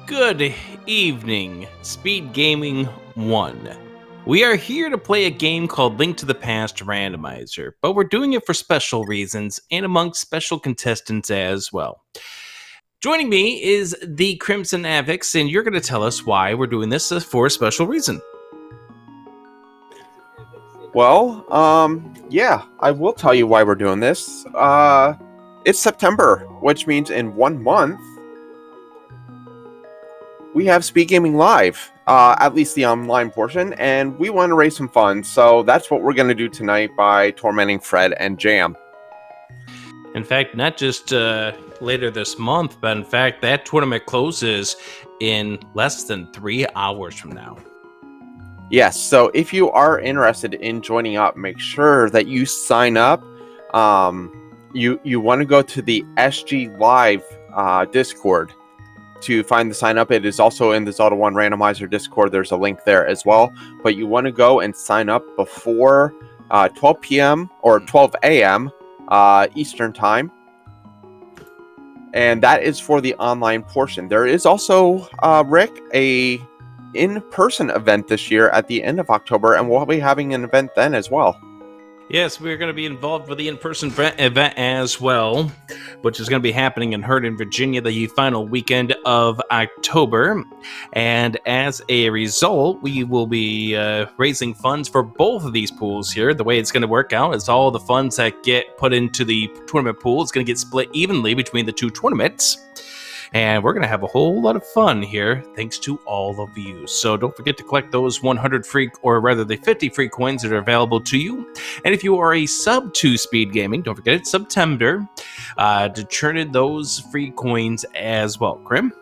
Good evening, Speed Gaming 1. We are here to play a game called Link to the Past Randomizer, but we're doing it for special reasons and amongst special contestants as well. Joining me is the Crimson Avix, and you're going to tell us why we're doing this for a special reason. Well, yeah, I will tell you why we're doing this. It's September, which means in 1 month, we have Speed Gaming Live, at least the online portion, and we want to raise some funds, so that's what we're going to do tonight by tormenting Fred and Jam. In fact, not just later this month, but in fact, that tournament closes in less than 3 hours from now. Yes, so if you are interested in joining up, make sure that you sign up. You want to go to the SG Live Discord to find the sign up. It is also in the Zelda 1 Randomizer Discord. There's a link there as well. But you want to go and sign up before 12 p.m. or 12 a.m. Eastern Time. And that is for the online portion. There is also, Rick, a in-person event this year at the end of October, and we'll be having an event then as well. Yes, we're going to be involved with the in-person event as well, which is going to be happening in Herndon, Virginia, the final weekend of October. And as a result, we will be raising funds for both of these pools here. The way it's going to work out is all the funds that get put into the tournament pool is going to get split evenly between the two tournaments. And we're going to have a whole lot of fun here, thanks to all of you. So don't forget to collect those 100 free, or rather the 50 free coins that are available to you. And if you are a sub to Speed Gaming, don't forget it's September, to turn in those free coins as well. Grim?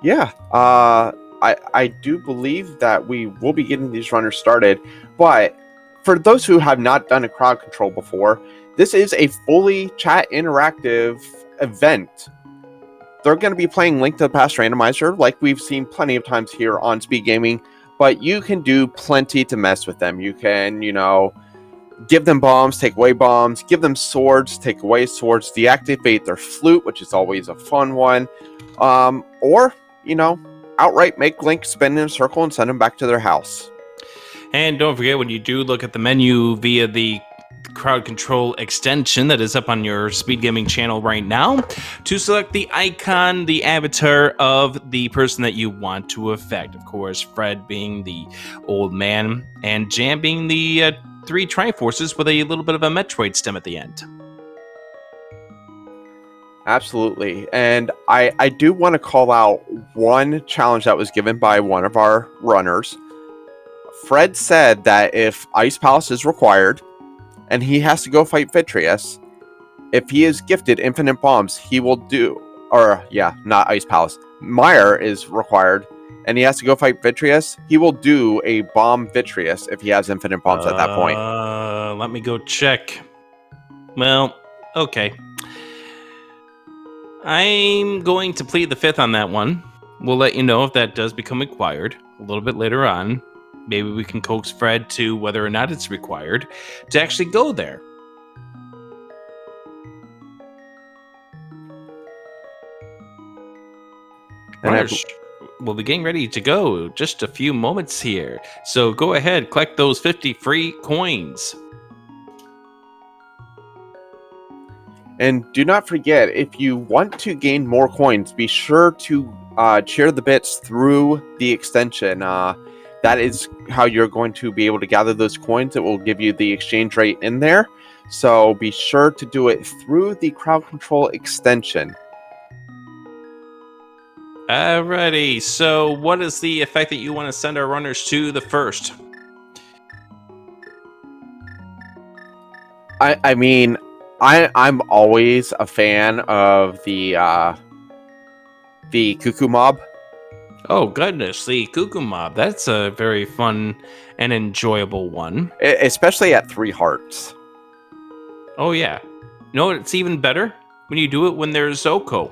Yeah, I do believe that we will be getting these runners started. But for those who have not done a crowd control before, this is a fully chat interactive event. They're going to be playing Link to the Past Randomizer, like we've seen plenty of times here on Speed Gaming, but you can do plenty to mess with them. You can, give them bombs, take away bombs, give them swords, take away swords, deactivate their flute, which is always a fun one, or, outright make Link spin in a circle and send them back to their house. And don't forget, when you do look at the menu via the crowd control extension that is up on your Speed Gaming channel right now, to select the icon, the avatar of the person that you want to affect. Of course, Fred being the old man, and Jam being the 3 Triforces with a little bit of a Metroid stem at the end. Absolutely. And I do want to call out one challenge that was given by one of our runners. Fred said that if Ice Palace is required, and he has to go fight Vitreous, if he is gifted infinite bombs, he will do, not Ice Palace. Meyer is required, and he has to go fight Vitreous. He will do a bomb Vitreous if he has infinite bombs at that point. Let me go check. Well, okay. I'm going to plead the fifth on that one. We'll let you know if that does become required a little bit later on. Maybe we can coax Fred to whether or not it's required to actually go there. Runners, we'll be getting ready to go just a few moments here. So go ahead, collect those 50 free coins. And do not forget, if you want to gain more coins, be sure to cheer the bits through the extension. That is how you're going to be able to gather those coins. It will give you the exchange rate in there. So be sure to do it through the crowd control extension. Alrighty, so what is the effect that you want to send our runners to the first? I'm always a fan of the Cuckoo Mob. Oh, goodness, the Cuckoo Mob. That's a very fun and enjoyable one. Especially at 3 hearts. Oh, yeah. It's even better when you do it when there's Zoko.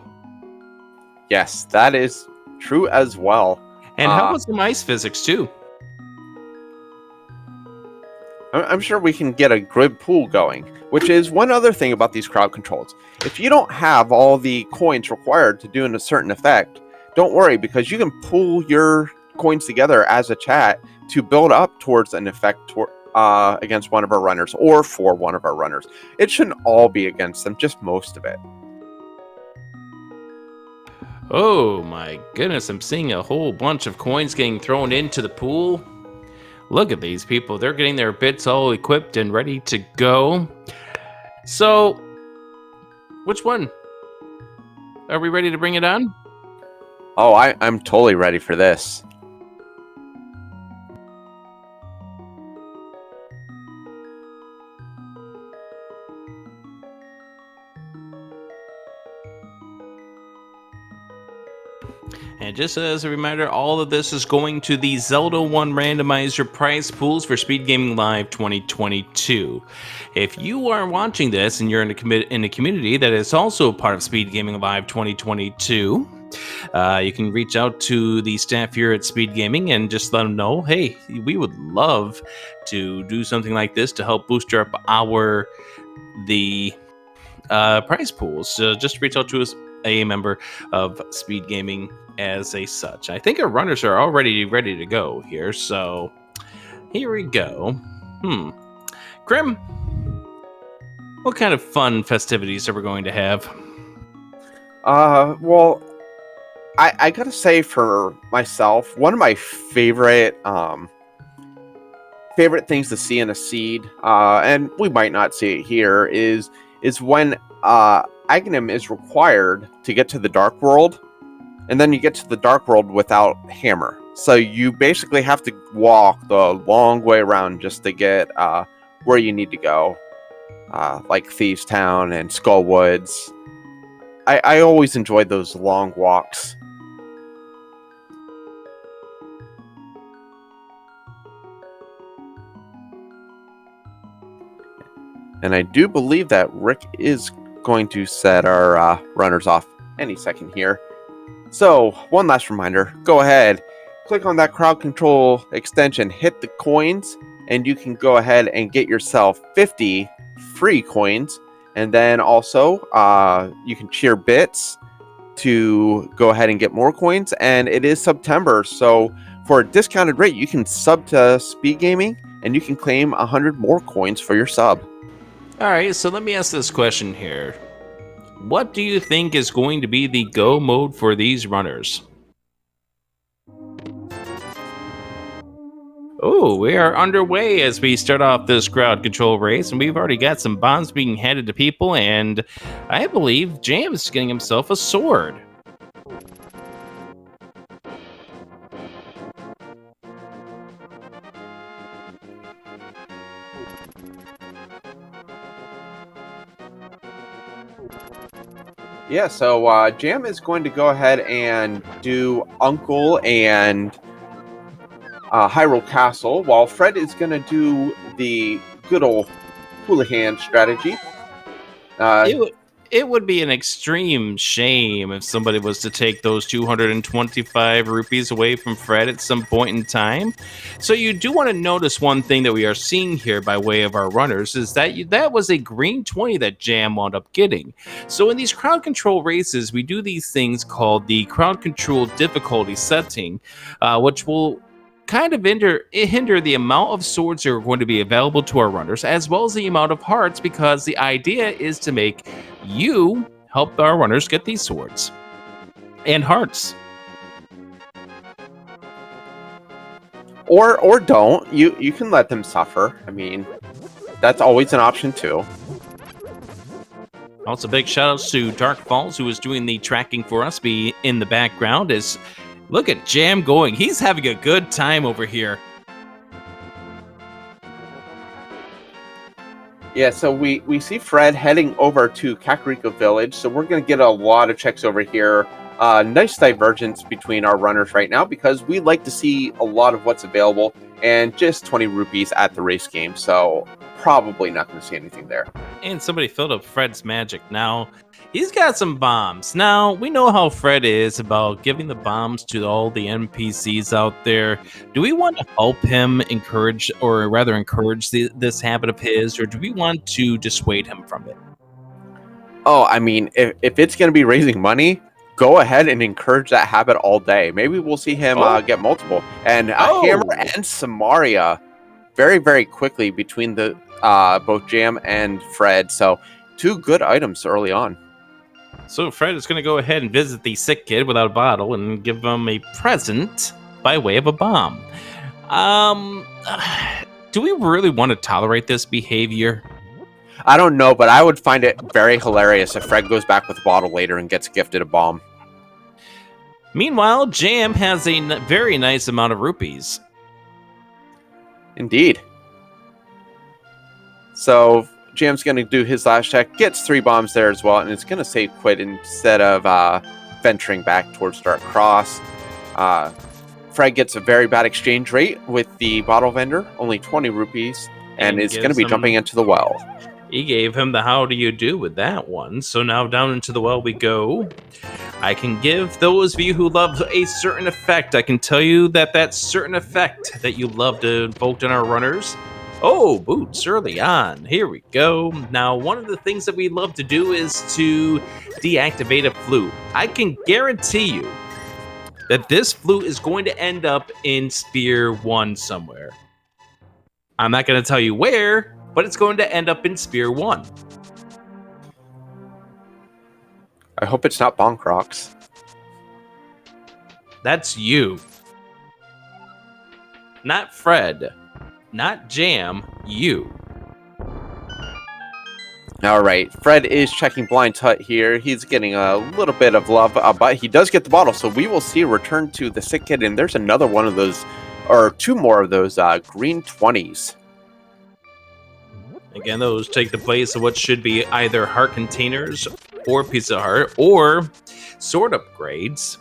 Yes, that is true as well. And how about some ice physics, too? I'm sure we can get a good pool going, which is one other thing about these crowd controls. If you don't have all the coins required to do a certain effect, don't worry, because you can pool your coins together as a chat to build up towards an effect against one of our runners or for one of our runners. It shouldn't all be against them, just most of it. Oh my goodness, I'm seeing a whole bunch of coins getting thrown into the pool. Look at these people. They're getting their bits all equipped and ready to go. So, which one? Are we ready to bring it on? Oh, I'm totally ready for this. And just as a reminder, all of this is going to the Zelda 1 Randomizer prize pools for Speed Gaming Live 2022. If you are watching this and you're in a community that is also part of Speed Gaming Live 2022, you can reach out to the staff here at Speed Gaming and just let them know, hey, we would love to do something like this to help boost up the prize pools. So just reach out to us, a member of Speed Gaming as a such. I think our runners are already ready to go here, so here we go. Krim, what kind of fun festivities are we going to have? Well, I gotta say, for myself, one of my favorite things to see in a seed, and we might not see it here, is when Aghanim is required to get to the Dark World, and then you get to the Dark World without Hammer. So you basically have to walk the long way around just to get where you need to go, like Thieves Town and Skull Woods. I always enjoyed those long walks. And I do believe that Rick is going to set our runners off any second here. So, one last reminder, go ahead, click on that crowd control extension, hit the coins, and you can go ahead and get yourself 50 free coins. And then also, you can cheer bits to go ahead and get more coins. And it is September, so for a discounted rate, you can sub to Speed Gaming, and you can claim 100 more coins for your sub. Alright, so let me ask this question here. What do you think is going to be the go mode for these runners? Oh, we are underway as we start off this crowd control race, and we've already got some bombs being handed to people, and I believe Jam is getting himself a sword. Yeah, so Jam is going to go ahead and do Uncle and Hyrule Castle, while Fred is going to do the good old Houlihan strategy. It would be an extreme shame if somebody was to take those 225 rupees away from Fred at some point in time. So you do want to notice one thing that we are seeing here by way of our runners is that that was a green 20 that Jam wound up getting. So in these crowd control races, we do these things called the crowd control difficulty setting, which will kind of hinder the amount of swords that are going to be available to our runners, as well as the amount of hearts, because the idea is to make you help our runners get these swords and hearts. Or don't. You can let them suffer. I mean, that's always an option too. Also, big shout outs to Dark Falls, who is doing the tracking for us, be in the background. Look at Jam going. He's having a good time over here. Yeah, so we see Fred heading over to Kakariko Village, so we're going to get a lot of checks over here. Nice divergence between our runners right now, because we like to see a lot of what's available, and just 20 rupees at the race game, so probably not going to see anything there. And somebody filled up Fred's magic. Now, he's got some bombs. Now, we know how Fred is about giving the bombs to all the NPCs out there. Do we want to help him encourage this habit of his, or do we want to dissuade him from it? Oh, I mean, if it's going to be raising money, go ahead and encourage that habit all day. Maybe we'll see him get multiple. And Hammer and Samaria very, very quickly between the both Jam and Fred. So 2 good items early on. So Fred is going to go ahead and visit the sick kid without a bottle and give him a present by way of a bomb. Do we really want to tolerate this behavior? I don't know, but I would find it very hilarious if Fred goes back with a bottle later and gets gifted a bomb. Meanwhile, Jam has a very nice amount of rupees. Indeed. So Jam's going to do his last check, gets 3 bombs there as well, and it's going to save quit instead of venturing back towards Dark Cross. Fred gets a very bad exchange rate with the bottle vendor, only 20 rupees, and is going to be jumping into the well. He gave him the how do you do with that one. So now down into the well we go. I can give those of you who love a certain effect, I can tell you that that certain effect that you love to invoke in our runners. Oh, boots early on. Here we go. Now, one of the things that we love to do is to deactivate a flute. I can guarantee you that this flute is going to end up in Spear 1 somewhere. I'm not going to tell you where, but it's going to end up in Spear 1. I hope it's not Bonk Rocks. That's you. Not Fred. Not Jam. You. All right. Fred is checking Blind Tut here. He's getting a little bit of love, but he does get the bottle. So we will see a return to the sick kid. And there's another one of those, or 2 more of those green 20s. Again, those take the place of what should be either heart containers or Pizza Heart or sword upgrades.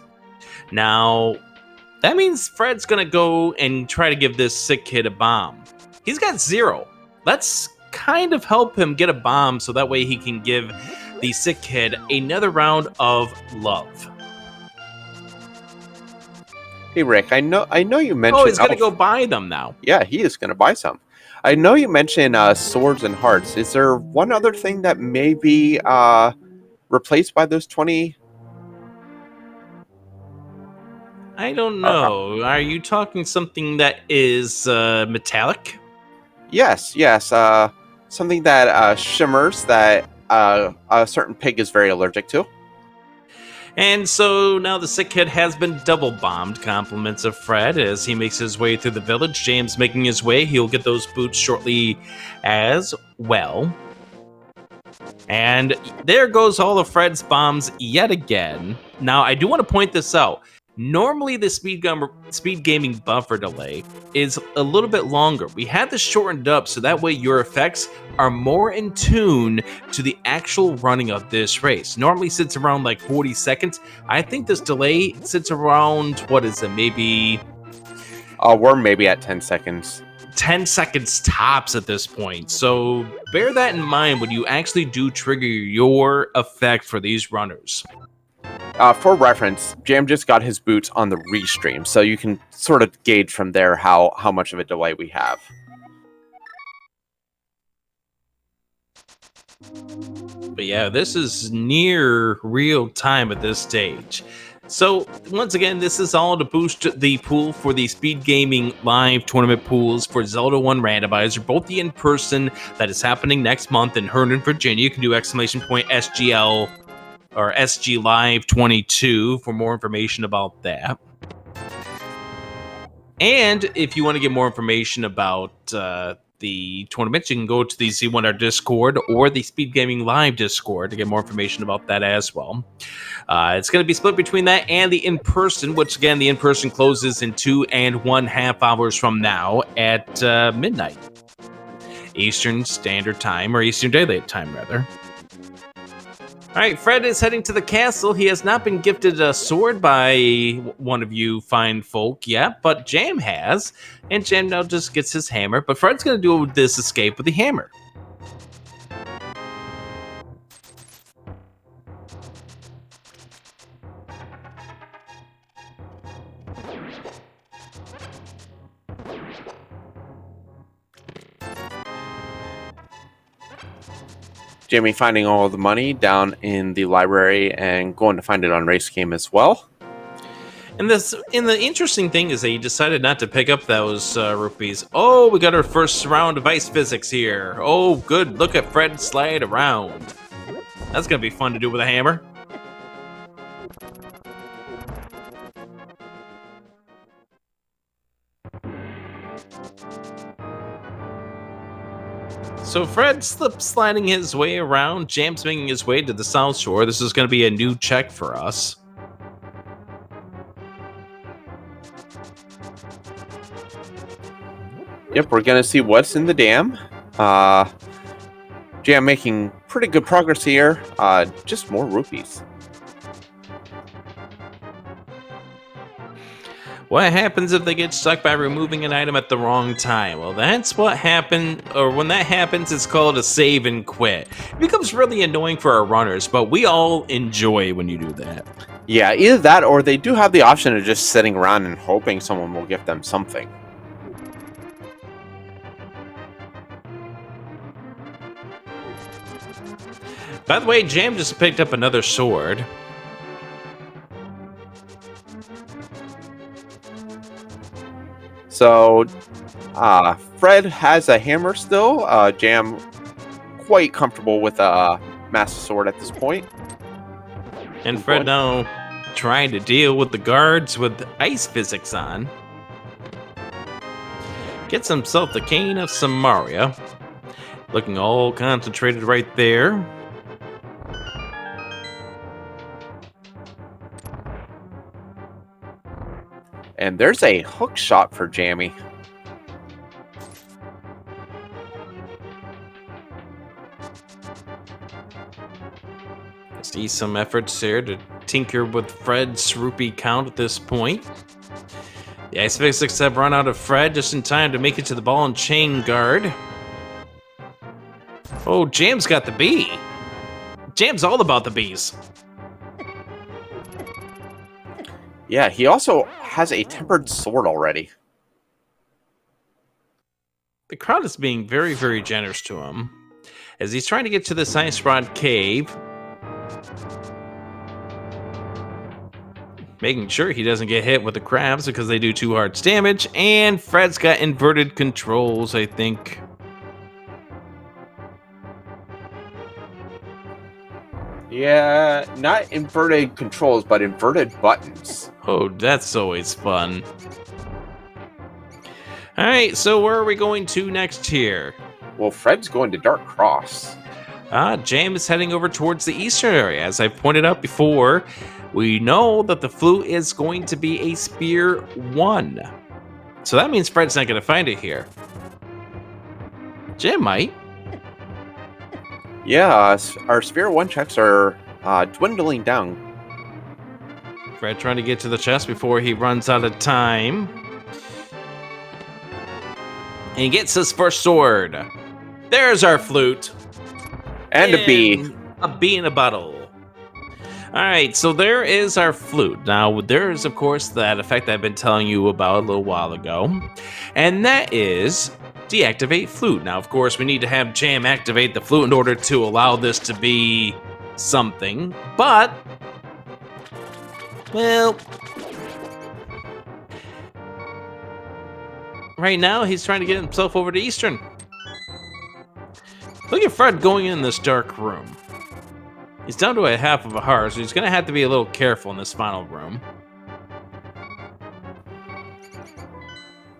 Now, that means Fred's going to go and try to give this sick kid a bomb. He's got 0. Let's kind of help him get a bomb so that way he can give the sick kid another round of love. Hey, Rick, I know you mentioned... Oh, he's going to go buy them now. Yeah, he is going to buy some. I know you mentioned swords and hearts. Is there one other thing that may be replaced by those 20? I don't know. Are you talking something that is metallic? Yes. Something that shimmers that a certain pig is very allergic to. And so now the sick kid has been double bombed. Compliments of Fred as he makes his way through the village. James making his way. He'll get those boots shortly as well. And there goes all of Fred's bombs yet again. Now, I do want to point this out. Normally, the speed gaming buffer delay is a little bit longer. We had this shortened up so that way your effects are more in tune to the actual running of this race. Normally sits around like 40 seconds. I think this delay sits around, what is it, maybe... we're maybe at 10 seconds. 10 seconds tops at this point. So bear that in mind when you actually do trigger your effect for these runners. For reference, Jam just got his boots on the restream, so you can sort of gauge from there how much of a delay we have. But yeah, this is near real time at this stage. So once again, this is all to boost the pool for the Speed Gaming Live tournament pools for Zelda 1 Randomizer, both the in-person that is happening next month in Herndon, Virginia. You can do !SGL or SG Live 22 for more information about that. And if you want to get more information about the tournament, you can go to the Z1R Discord or the Speed Gaming Live Discord to get more information about that as well. It's going to be split between that and the in-person, which again, the in-person closes in 2.5 hours from now at midnight. Eastern Standard Time, or Eastern Daylight Time, rather. All right, Fred is heading to the castle. He has not been gifted a sword by one of you fine folk yet, but Jam has. And Jam now just gets his hammer, but Fred's going to do this escape with the hammer. Jamie finding all the money down in the library and going to find it on Race Game as well. And the interesting thing is that he decided not to pick up those rupees. Oh, we got our first round of ice physics here. Oh, good. Look at Fred slide around. That's gonna be fun to do with a hammer. So Fred slips sliding his way around, Jam's making his way to the South Shore. This is going to be a new check for us. Yep, we're going to see what's in the dam. Jam making pretty good progress here. Just more rupees. What happens if they get stuck by removing an item at the wrong time? Well, that's what happened, or when that happens, it's called a save and quit. It becomes really annoying for our runners, but we all enjoy when you do that. Yeah, either that or they do have the option of just sitting around and hoping someone will give them something. By the way, Jam just picked up another sword. So, Fred has a hammer still. Jam quite comfortable with a master sword at this point. And Fred now trying to deal with the guards with ice physics on. Gets himself the cane of Samaria. Looking all concentrated right there. And there's a hook shot for Jammy. I see some efforts there to tinker with Fred's rupee count at this point. The ice physics have run out of Fred just in time to make it to the ball and chain guard. Oh, Jam's got the bee. Jam's all about the bees. Yeah, he also has a tempered sword already. The crowd is being very, very generous to him as he's trying to get to this ice rod cave, making sure he doesn't get hit with the crabs because they do 2 hearts damage. And Fred's got inverted controls, I think. Yeah, not inverted controls, but inverted buttons. Oh, that's always fun. Alright, so where are we going to next here? Well, Fred's going to Dark Cross. Jam is heading over towards the eastern area. As I pointed out before, we know that the flute is going to be a Spear 1. So that means Fred's not going to find it here. Jam might. Yeah, our Spear 1 checks are dwindling down. Fred trying to get to the chest before he runs out of time. And he gets his first sword. There's our flute. And a bee. A bee in a bottle. Alright, so there is our flute. Now, there is, of course, that effect I've been telling you about a little while ago. And that is deactivate flute. Now, of course, we need to have Jam activate the flute in order to allow this to be something. But, well, right now he's trying to get himself over to Eastern. Look at Fred going in this dark room. He's down to a half of a heart, so he's going to have to be a little careful in this final room.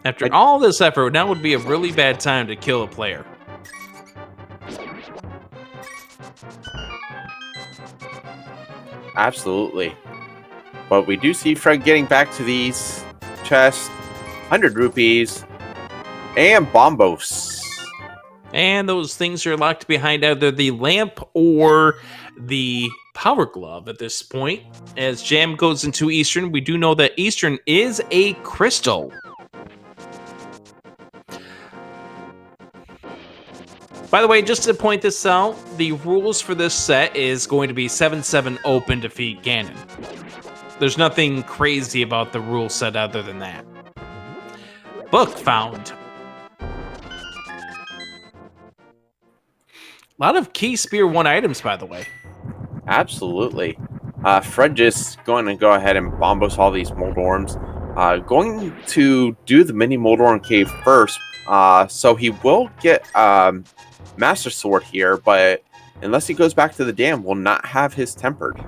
After all this effort, now would be a really bad time to kill a player. Absolutely. But we do see Fred getting back to these chests. 100 rupees. And bombos. And those things are locked behind either the lamp or the power glove at this point. As Jam goes into Eastern, we do know that Eastern is a crystal. By the way, just to point this out, the rules for this set is going to be 7-7 open to defeat Ganon. There's nothing crazy about the rule set other than that. Book found. A lot of key Spear 1 items, by the way. Absolutely. Fred just going to go ahead and bombos all these Moldorms. Going to do the mini Moldorm cave first. So he will get Master Sword here, but unless he goes back to the dam, will not have his tempered.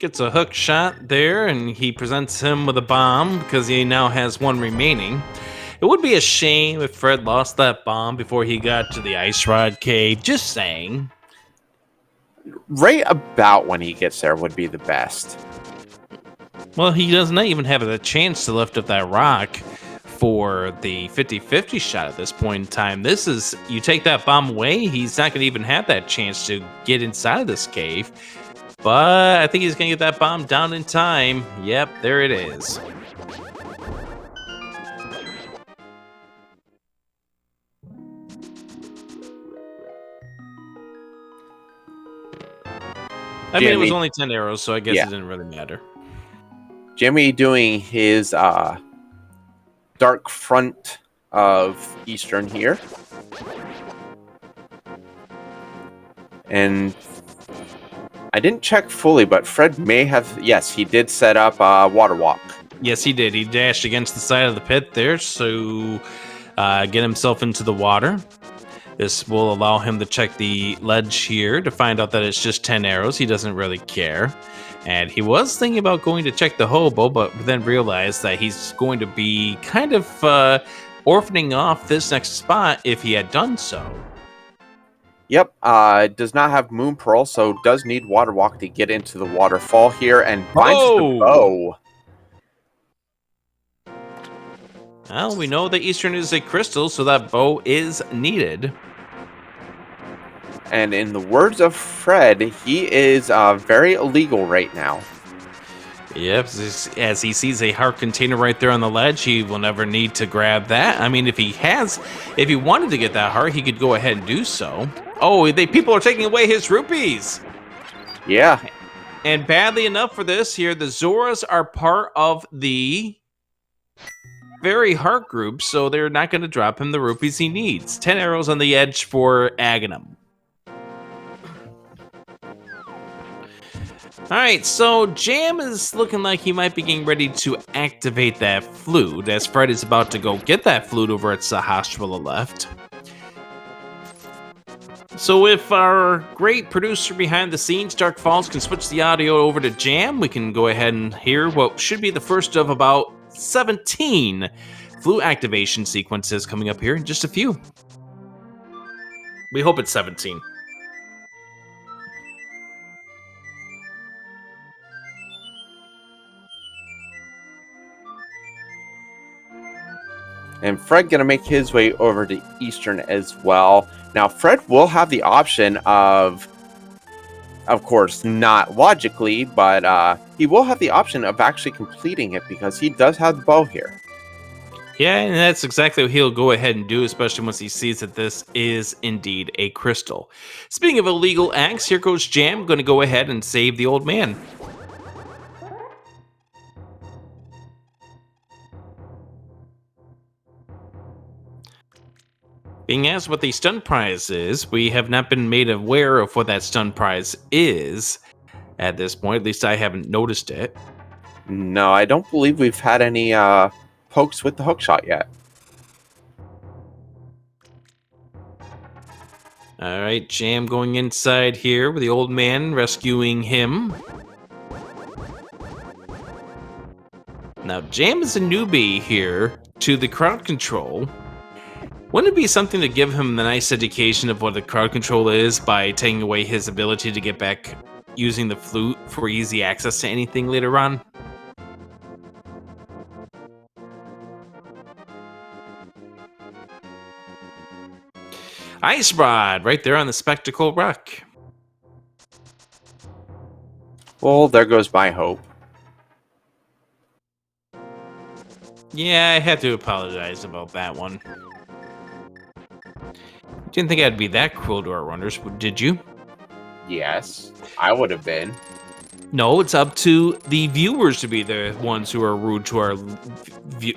Gets a hook shot there, and he presents him with a bomb because he now has one remaining. It would be a shame if Fred lost that bomb before he got to the Ice Rod Cave. Just saying. Right about when he gets there would be the best. Well, he does not even have a chance to lift up that rock for the 50-50 shot at this point in time. This is, you take that bomb away, he's not going to even have that chance to get inside of this cave. But I think he's going to get that bomb down in time. Yep, there it is. I mean, it was only 10 arrows, so I guess it didn't really matter. Jimmy doing his dark front of Eastern here. And I didn't check fully, but Fred may have... Yes, he did set up Water Walk. Yes, he did. He dashed against the side of the pit there, so get himself into the water. This will allow him to check the ledge here to find out that it's just 10 arrows. He doesn't really care. And he was thinking about going to check the hobo, but then realized that he's going to be kind of orphaning off this next spot if he had done so. Yep, does not have Moon Pearl, so does need Water Walk to get into the waterfall here, and finds the bow. Well, we know that Eastern is a crystal, so that bow is needed. And in the words of Fred, he is very illegal right now. Yep, as he sees a heart container right there on the ledge, he will never need to grab that. I mean, if he wanted to get that heart, he could go ahead and do so. Oh, people are taking away his rupees. Yeah. And badly enough for this here, the Zoras are part of the very heart group, so they're not going to drop him the rupees he needs. 10 arrows on the edge for Aghanim. Alright, so Jam is looking like he might be getting ready to activate that flute, as Fred is about to go get that flute over at Sahasrahla left. So if our great producer behind the scenes, Dark Falls, can switch the audio over to Jam, we can go ahead and hear what should be the first of about 17 flute activation sequences coming up here in just a few. We hope it's 17. And Fred going to make his way over to Eastern as well. Now, Fred will have the option of course, not logically, but he will have the option of actually completing it because he does have the bow here. Yeah, and that's exactly what he'll go ahead and do, especially once he sees that this is indeed a crystal. Speaking of illegal acts, here goes Jam, going to go ahead and save the old man. Being asked what the stun prize is, we have not been made aware of what that stun prize is at this point. At least I haven't noticed it. No, I don't believe we've had any pokes with the hookshot yet. Alright, Jam going inside here with the old man rescuing him. Now, Jam is a newbie here to the crowd control. Wouldn't it be something to give him the nice education of what the crowd control is by taking away his ability to get back using the flute for easy access to anything later on? Ice Rod, right there on the Spectacle Rock. Well, there goes my hope. Yeah, I had to apologize about that one. Didn't think I'd be that cruel to our runners, did you? Yes, I would have been. No, it's up to the viewers to be the ones who are rude to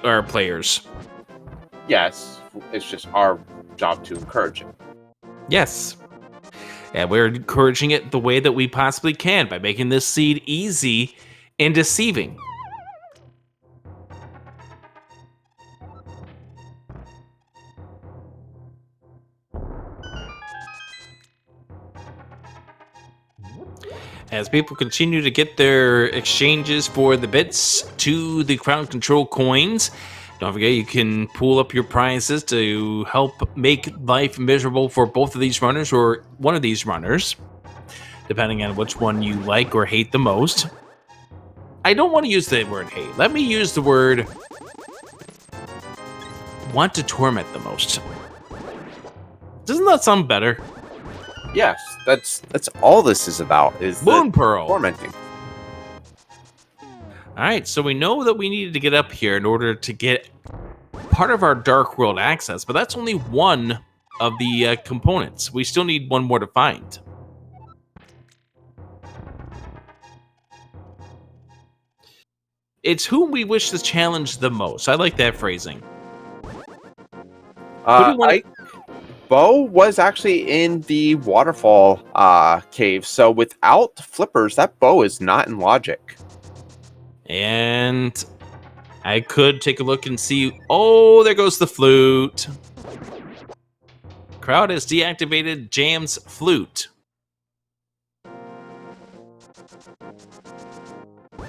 our players. Yes, it's just our job to encourage it. Yes. And we're encouraging it the way that we possibly can by making this seed easy and deceiving. As people continue to get their exchanges for the bits to the crowd control coins, don't forget you can pool up your prizes to help make life miserable for both of these runners or one of these runners, depending on which one you like or hate the most. I don't want to use the word hate. Let me use the word want to torment the most. Doesn't that sound better? Yes, that's all this is about. Is Moon the Pearl. tormenting. All right, so we know that we needed to get up here in order to get part of our Dark World access, but that's only one of the components. We still need one more to find. It's whom we wish to challenge the most. I like that phrasing. Who do you want Bo was actually in the waterfall cave, so without flippers, that bow is not in logic. And I could take a look and see. Oh, there goes the flute. Crowd has deactivated Jam's flute.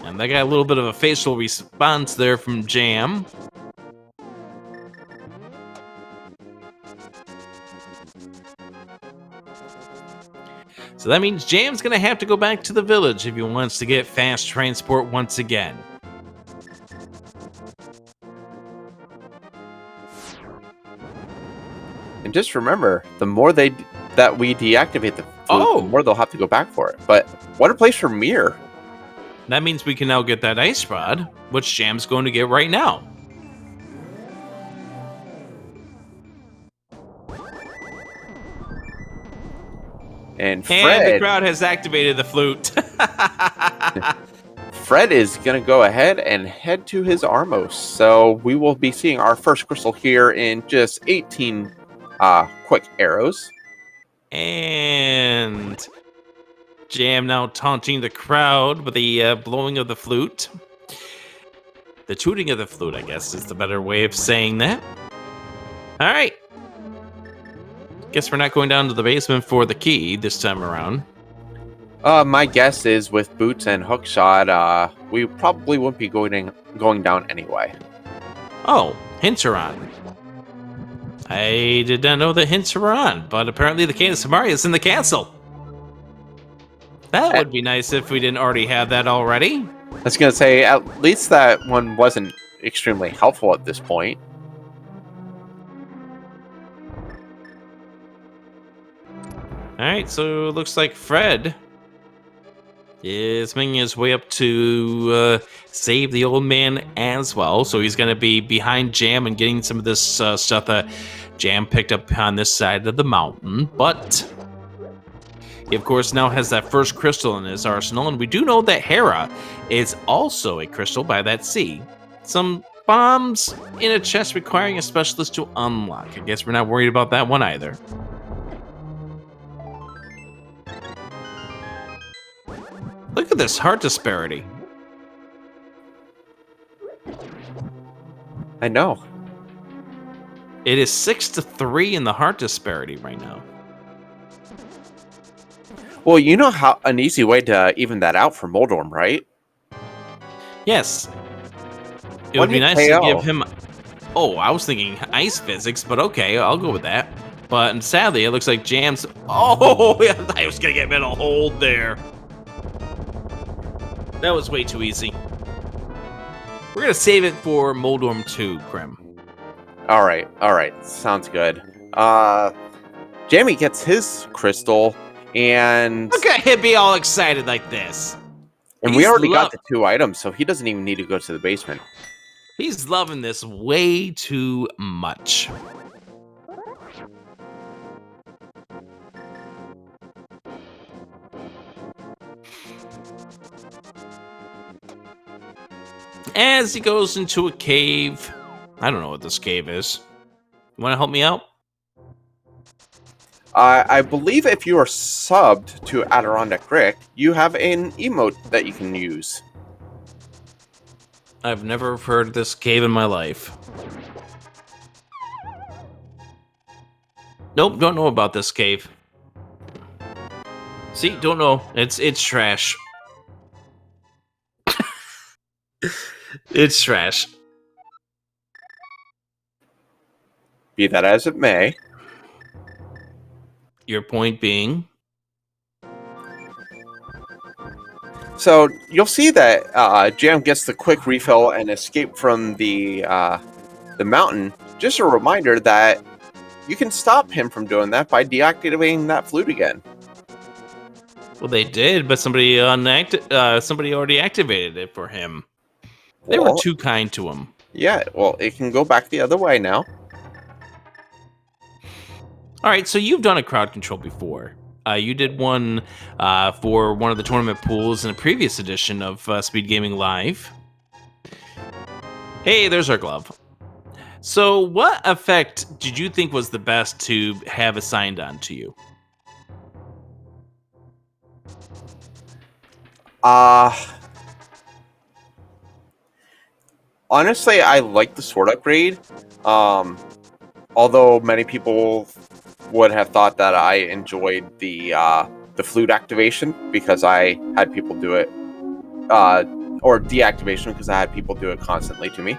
And they got a little bit of a facial response there from Jam. So that means Jam's gonna have to go back to the village if he wants to get fast transport once again. And just remember, the more that we deactivate the flute, the more they'll have to go back for it. But what a place for Mir. That means we can now get that ice rod, which Jam's going to get right now. And Fred, the crowd has activated the flute. Fred is going to go ahead and head to his Armos. So we will be seeing our first crystal here in just 18 quick arrows. And Jam now taunting the crowd with the blowing of the flute. The tooting of the flute, I guess, is the better way of saying that. All right. Guess we're not going down to the basement for the key this time around. My guess is with boots and hookshot, we probably wouldn't be going down anyway. Oh, hints are on. I did not know that hints were on, but apparently the Cane of Samaria is in the castle. That would be nice if we didn't already have that already. I was going to say, at least that one wasn't extremely helpful at this point. Alright, so it looks like Fred is making his way up to save the old man as well. So he's going to be behind Jam and getting some of this stuff that Jam picked up on this side of the mountain. But he, of course, now has that first crystal in his arsenal. And we do know that Hera is also a crystal by that sea. Some bombs in a chest requiring a specialist to unlock. I guess we're not worried about that one either. Look at this heart disparity. I know. It is 6-3 in the heart disparity right now. Well, you know how an easy way to even that out for Moldorm, right? Yes. It would be nice to give him... Oh, I was thinking ice physics, but okay, I'll go with that. But sadly, it looks like Jam's... Oh, I was going to get him in a hold there. That was way too easy. We're going to save it for Moldorm 2, Krim. All right. Sounds good. Jamie gets his crystal, and... Look at him be all excited like this. And we already got the 2 items, so he doesn't even need to go to the basement. He's loving this way too much. as he goes into a cave. I don't know what this cave is. You want to help me out? I believe if you are subbed to Adirondack Rick, you have an emote that you can use. I've never heard of this cave in my life. Nope, don't know about this cave. See, don't know. It's trash. It's trash. Be that as it may. Your point being? So you'll see that Jam gets the quick refill and escape from the mountain. Just a reminder that you can stop him from doing that by deactivating that flute again. Well, they did, but somebody already activated it for him. They were too kind to him. Yeah, well, it can go back the other way now. All right, so you've done a crowd control before. You did one for one of the tournament pools in a previous edition of Speed Gaming Live. Hey, there's our glove. So what effect did you think was the best to have assigned on to you? Honestly, I like the sword upgrade. Although many people would have thought that I enjoyed the flute activation because I had people do it, or deactivation because I had people do it constantly to me.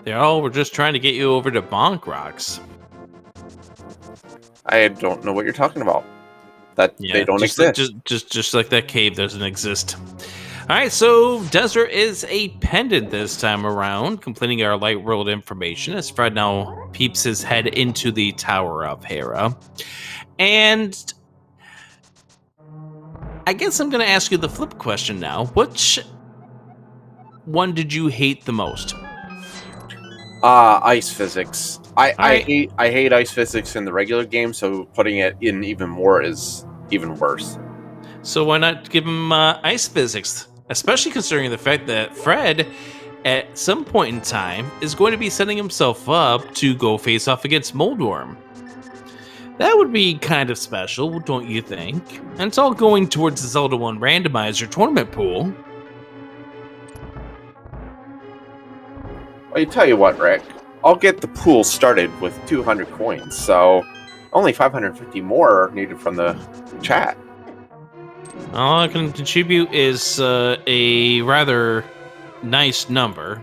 They all were just trying to get you over to Bonk Rocks. I don't know what you're talking about. They don't exist. Just like that cave doesn't exist. All right, so Desert is a pendant this time around, completing our light world information as Fred now peeps his head into the Tower of Hera. And I guess I'm going to ask you the flip question now. Which one did you hate the most? Ice physics. I hate ice physics in the regular game, so putting it in even more is even worse. So why not give him ice physics? Especially considering the fact that Fred, at some point in time, is going to be setting himself up to go face off against Moldworm. That would be kind of special, don't you think? And it's all going towards the Zelda 1 Randomizer tournament pool. Well, you tell you what, Rick. I'll get the pool started with 200 coins, so only 550 more are needed from the chat. All I can contribute is a rather nice number.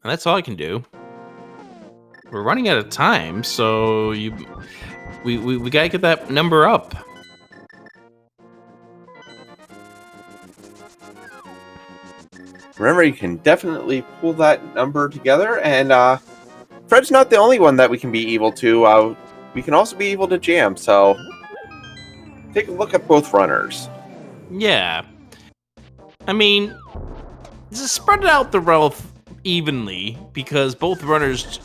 And that's all I can do. We're running out of time, so we gotta get that number up. Remember, you can definitely pull that number together, and Fred's not the only one that we can be evil to. We can also be evil to Jam, so take a look at both runners. Yeah. I mean, just spread it out the wealth evenly, because both runners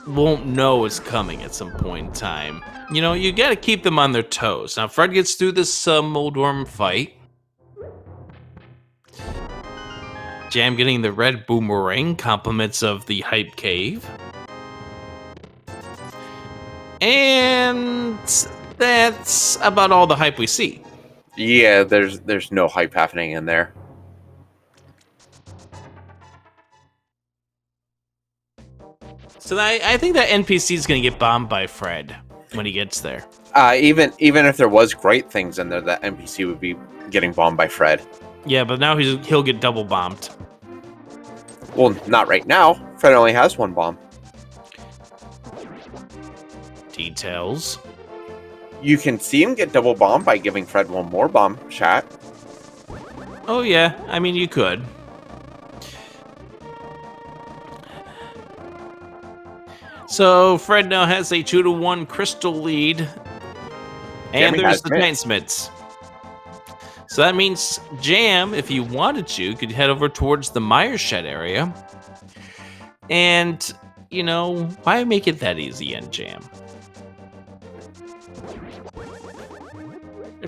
won't know it's coming at some point in time. You know, you gotta keep them on their toes. Now, Fred gets through this Moldworm fight. Jam getting the red boomerang, compliments of the hype cave. And that's about all the hype we see. Yeah, there's no hype happening in there. So I think that NPC is going to get bombed by Fred when he gets there. Even if there was great things in there, that NPC would be getting bombed by Fred. Yeah, but now he'll get double bombed. Well, not right now. Fred only has one bomb. Details. You can see him get double bombed by giving Fred one more bomb, chat. Oh yeah, I mean you could. So Fred now has a 2-1 crystal lead. And there's the Titans. So that means Jam, if you wanted to, could head over towards the Myers Shed area. And, you know, why make it that easy in Jam?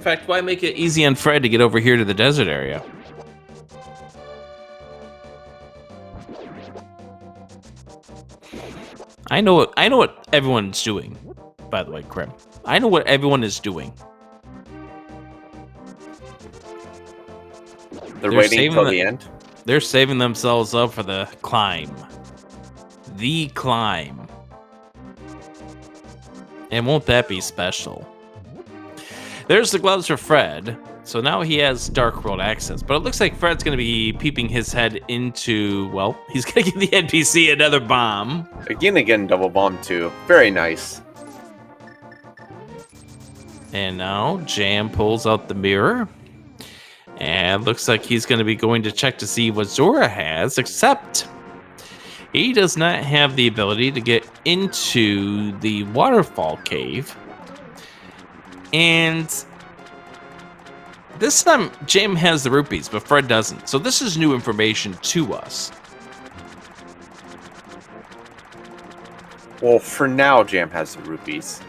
fact, why make it easy on Fred to get over here to the desert area? I know what everyone's doing, by the way, Krim. I know what everyone is doing. They're waiting until the end. They're saving themselves up for the climb. The climb. And won't that be special? There's the gloves for Fred. So now he has Dark World access. But it looks like Fred's going to be peeping his head into, well, he's going to give the NPC another bomb. Again, double bomb too. Very nice. And now Jam pulls out the mirror. And looks like he's going to be going to check to see what Zora has, except he does not have the ability to get into the waterfall cave. And this time, Jam has the rupees, but Fred doesn't. So this is new information to us. Well, for now, Jam has the rupees.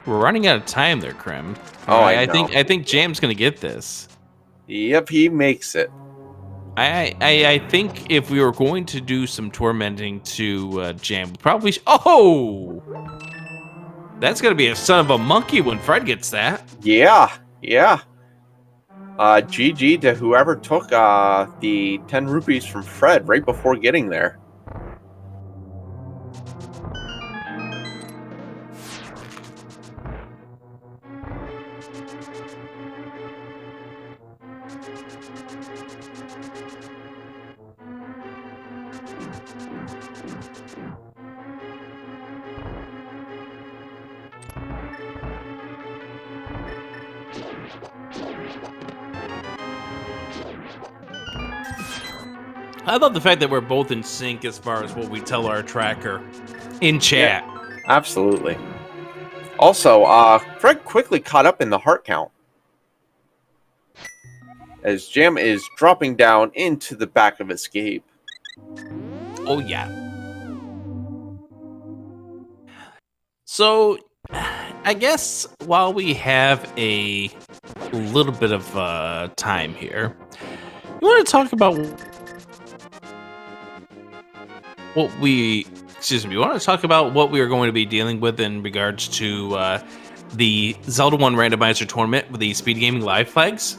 We're running out of time there, Krim. Oh, I know. I think Jam's gonna get this. Yep, he makes it. I think if we were going to do some tormenting to Jam, we probably oh, that's gonna be a son of a monkey when Fred gets that. Yeah. GG to whoever took the 10 rupees from Fred right before getting there. I love the fact that we're both in sync as far as what we tell our tracker in chat. Yeah, absolutely. Also, Fred quickly caught up in the heart count as Jam is dropping down into the back of Escape. Oh, yeah. So, I guess while we have a little bit of time here, you want to talk about what we want to talk about what we are going to be dealing with in regards to the Zelda 1 Randomizer tournament with the Speed Gaming Live flags?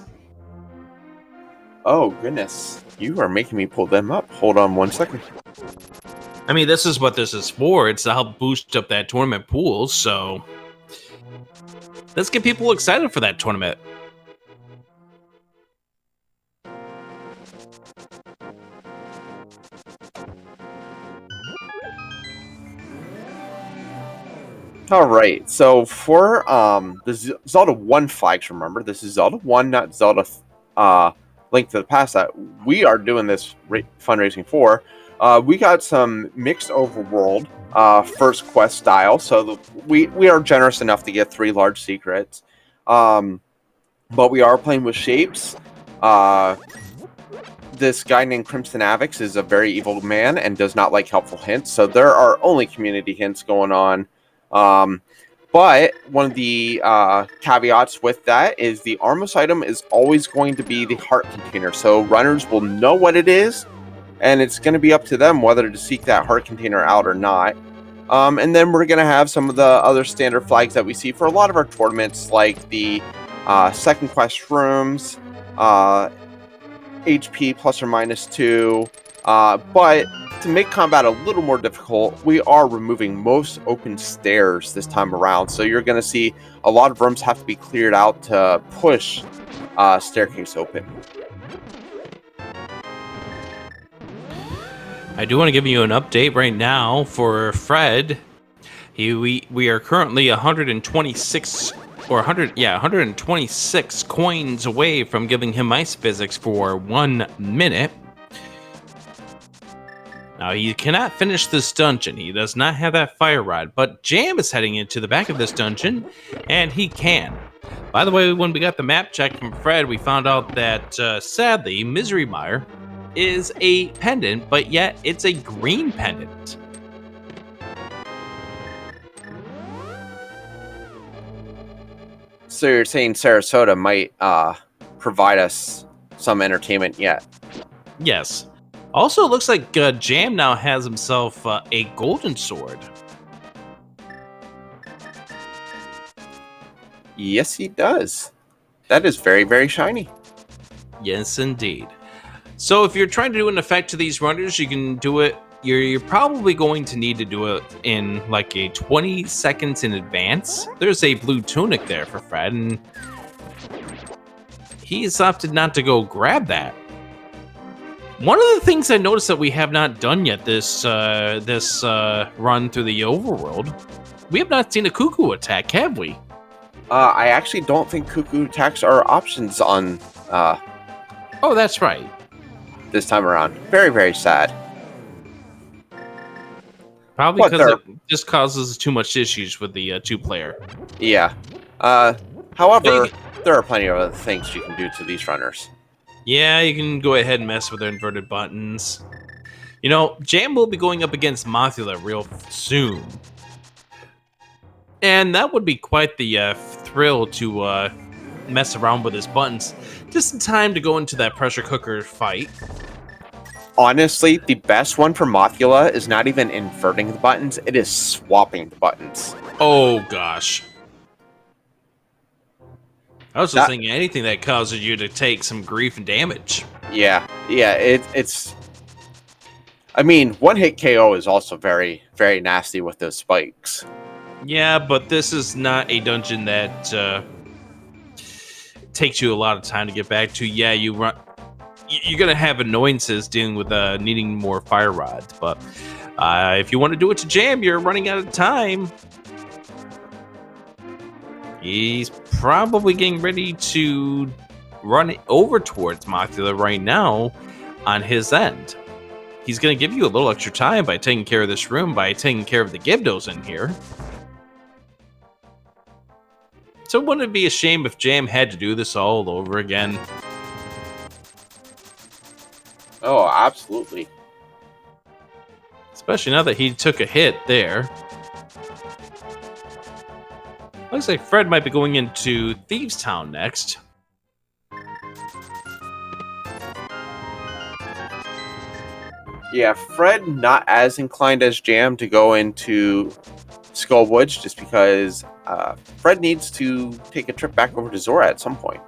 Oh, goodness. You are making me pull them up. Hold on 1 second. I mean, this is what this is for. It's to help boost up that tournament pool, so let's get people excited for that tournament. All right, so for the Zelda 1 flags, remember, this is Zelda 1, not Zelda Link to the Past that we are doing this fundraising for. We got some mixed overworld first quest style, so we are generous enough to get 3 large secrets. But we are playing with shapes. This guy named Crimson Avix is a very evil man and does not like helpful hints, so there are only community hints going on. But one of the caveats with that is the Armos item is always going to be the heart container. So runners will know what it is, and it's going to be up to them whether to seek that heart container out or not. And then we're going to have some of the other standard flags that we see for a lot of our tournaments, like the second quest rooms, HP plus or minus 2, but to make combat a little more difficult, we are removing most open stairs this time around. So you're going to see a lot of rooms have to be cleared out to push staircase open. I do want to give you an update right now for Fred. We are currently 126 coins away from giving him ice physics for 1 minute. Now, he cannot finish this dungeon. He does not have that fire rod, but Jam is heading into the back of this dungeon, and he can. By the way, when we got the map check from Fred, we found out that, sadly, Misery Mire is a pendant, but yet it's a green pendant. So you're saying Sarasota might provide us some entertainment yet? Yes. Also, it looks like Jam now has himself a golden sword. Yes, he does. That is very, very shiny. Yes, indeed. So if you're trying to do an effect to these runners, you can do it. You're probably going to need to do it in like a 20 seconds in advance. There's a blue tunic there for Fred, and he's opted not to go grab that. One of the things I noticed that we have not done yet this run through the overworld, we have not seen a cuckoo attack, have we? I actually don't think cuckoo attacks are options on Oh, that's right. this time around. Very, very sad. Probably But because it just causes too much issues with the two-player. Yeah. However, there are plenty of other things you can do to these runners. Yeah, you can go ahead and mess with their inverted buttons. You know, Jam will be going up against Mothula real soon. And that would be quite the thrill to mess around with his buttons. Just in time to go into that pressure cooker fight. Honestly, the best one for Mothula is not even inverting the buttons, it is swapping the buttons. Oh, gosh. I was just thinking anything that causes you to take some grief and damage. Yeah, it's... I mean, one-hit KO is also very, very nasty with those spikes. Yeah, but this is not a dungeon that takes you a lot of time to get back to. Yeah, you're gonna have annoyances dealing with needing more fire rods, but if you want to do it to Jam, you're running out of time. He's probably getting ready to run it over towards Mothula right now on his end. He's going to give you a little extra time by taking care of this room, by taking care of the Gibdos in here. So wouldn't it be a shame if Jam had to do this all over again? Oh, absolutely. Especially now that he took a hit there. Looks like Fred might be going into Thieves Town next. Yeah, Fred not as inclined as Jam to go into Skullwoods just because Fred needs to take a trip back over to Zora at some point.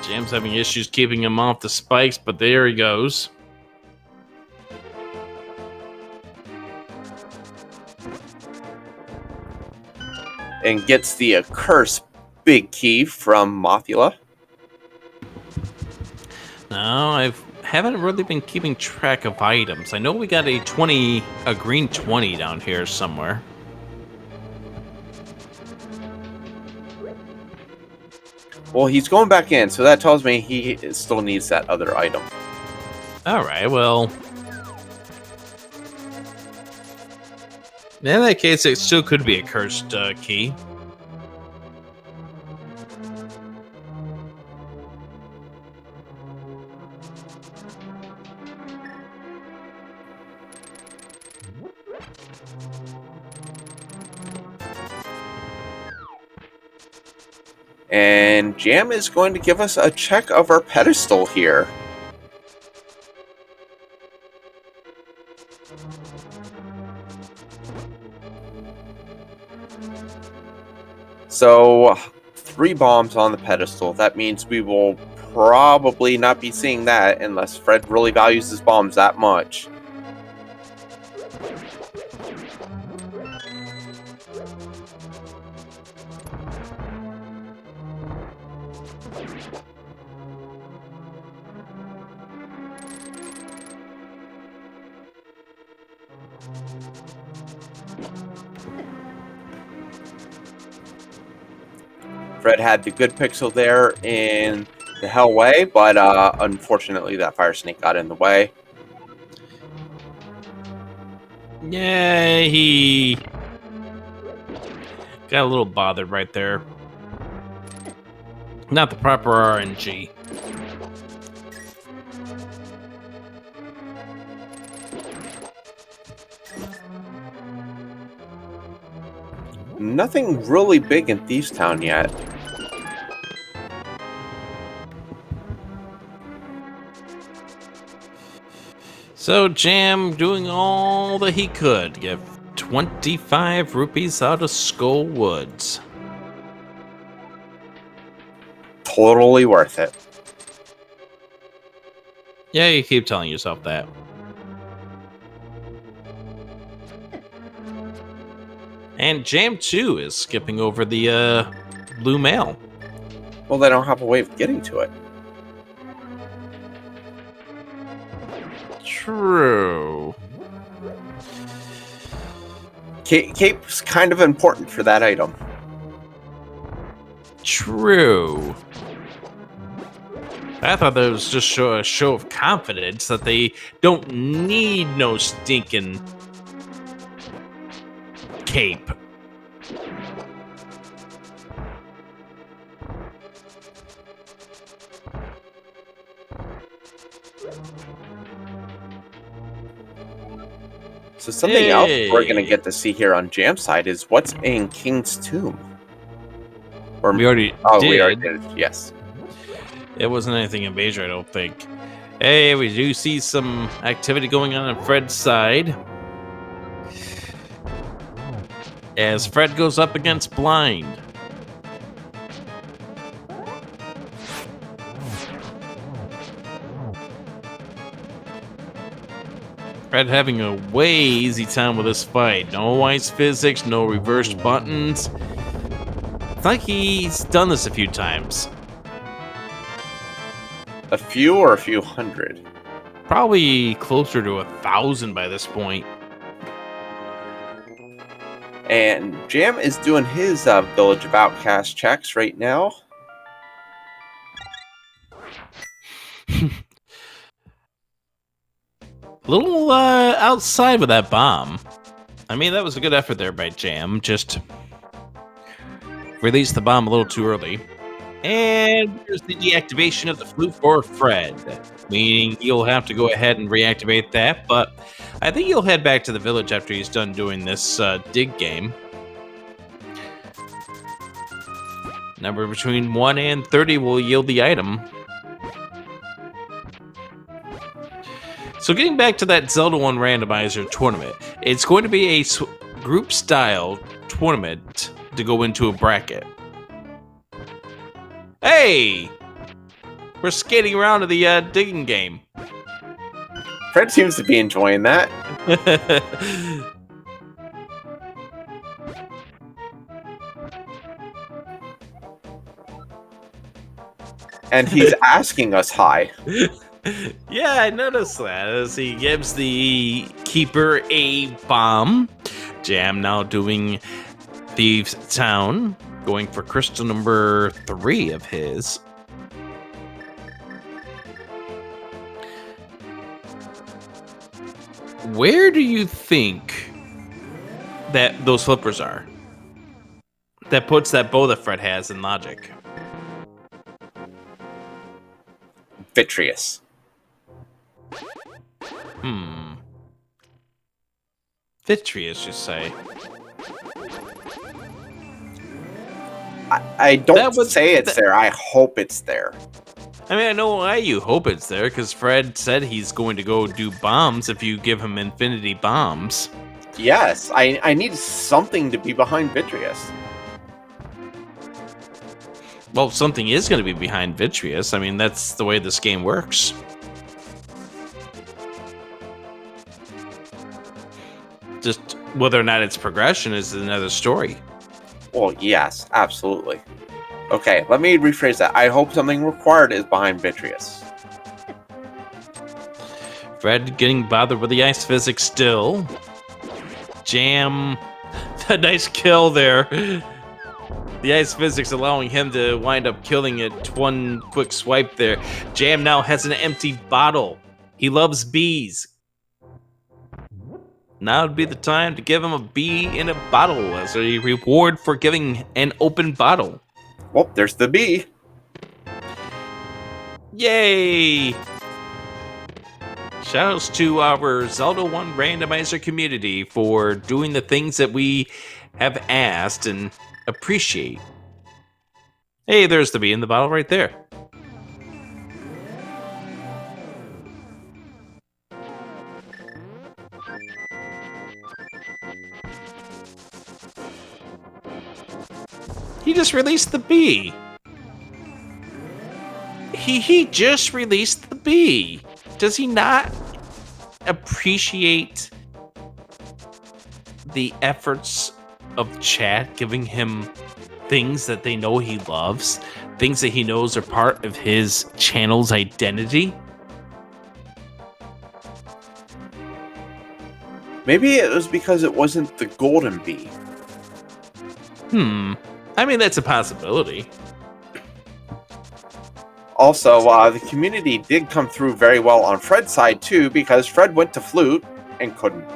Jam's having issues keeping him off the spikes, but there he goes. And gets the accursed big key from Mothula. No, I haven't really been keeping track of items. I know we got a green 20 down here somewhere. Well, he's going back in, so that tells me he still needs that other item. Alright, well... in that case, it still could be a cursed key. And Jam is going to give us a check of our pedestal here. So, 3 bombs on the pedestal. That means we will probably not be seeing that unless Fred really values his bombs that much. Fred had the good pixel there in the Hellway, but unfortunately that fire snake got in the way. Yeah, he got a little bothered right there. Not the proper RNG. Nothing really big in Thieves Town yet. So Jam doing all that he could to get 25 rupees out of Skull Woods. Totally worth it. Yeah, you keep telling yourself that. And Jam 2 is skipping over the blue mail. Well, they don't have a way of getting to it. True. Cape's kind of important for that item. True. I thought that was just a show of confidence that they don't need no stinking cape. So something else we're going to get to see here on Jam's side is what's in King's Tomb. Or, We already did. We already did, yes. It wasn't anything in Beijing, I don't think. Hey, we do see some activity going on Fred's side. As Fred goes up against Blind. Fred having a way easy time with this fight. No ice physics, no reversed buttons. It's like he's done this a few times. A few or a few hundred? Probably closer to 1,000 by this point. And Jam is doing his Village of Outcast checks right now. A little outside with that bomb. I mean, that was a good effort there by Jam. Just released the bomb a little too early. And there's the deactivation of the flute for Fred. Meaning he'll have to go ahead and reactivate that. But I think he'll head back to the village after he's done doing this dig game. Number between 1 and 30 will yield the item. So getting back to that Zelda 1 Randomizer tournament, it's going to be a group-style tournament to go into a bracket. Hey! We're skating around to the digging game. Fred seems to be enjoying that. And he's asking us hi. Yeah, I noticed that as he gives the keeper a bomb. Jam now doing Thieves Town, going for crystal number 3 of his. Where do you think that those flippers are? That puts that bow that Fred has in logic. Vitreous. Vitreous, you say? I don't say it's there. I hope it's there. I mean, I know why you hope it's there, because Fred said he's going to go do bombs if you give him infinity bombs. Yes, I need something to be behind Vitreous. Well, something is going to be behind Vitreous. I mean, that's the way this game works. Just whether or not it's progression is another story. Well, yes, absolutely. Okay, let me rephrase that. I hope something required is behind Vitreous. Fred getting bothered with the ice physics still. Jam. A nice kill there. The ice physics allowing him to wind up killing it. One quick swipe there. Jam now has an empty bottle. He loves bees. Now would be the time to give him a bee in a bottle as a reward for giving an open bottle. Well, there's the bee. Yay! Shoutouts to our Zelda 1 Randomizer community for doing the things that we have asked and appreciate. Hey, there's the bee in the bottle right there. He just released the bee. He just released the bee. Does he not appreciate the efforts of chat giving him things that they know he loves, things that he knows are part of his channel's identity? Maybe it was because it wasn't the golden bee. I mean, that's a possibility. Also, the community did come through very well on Fred's side too, because Fred went to flute and couldn't.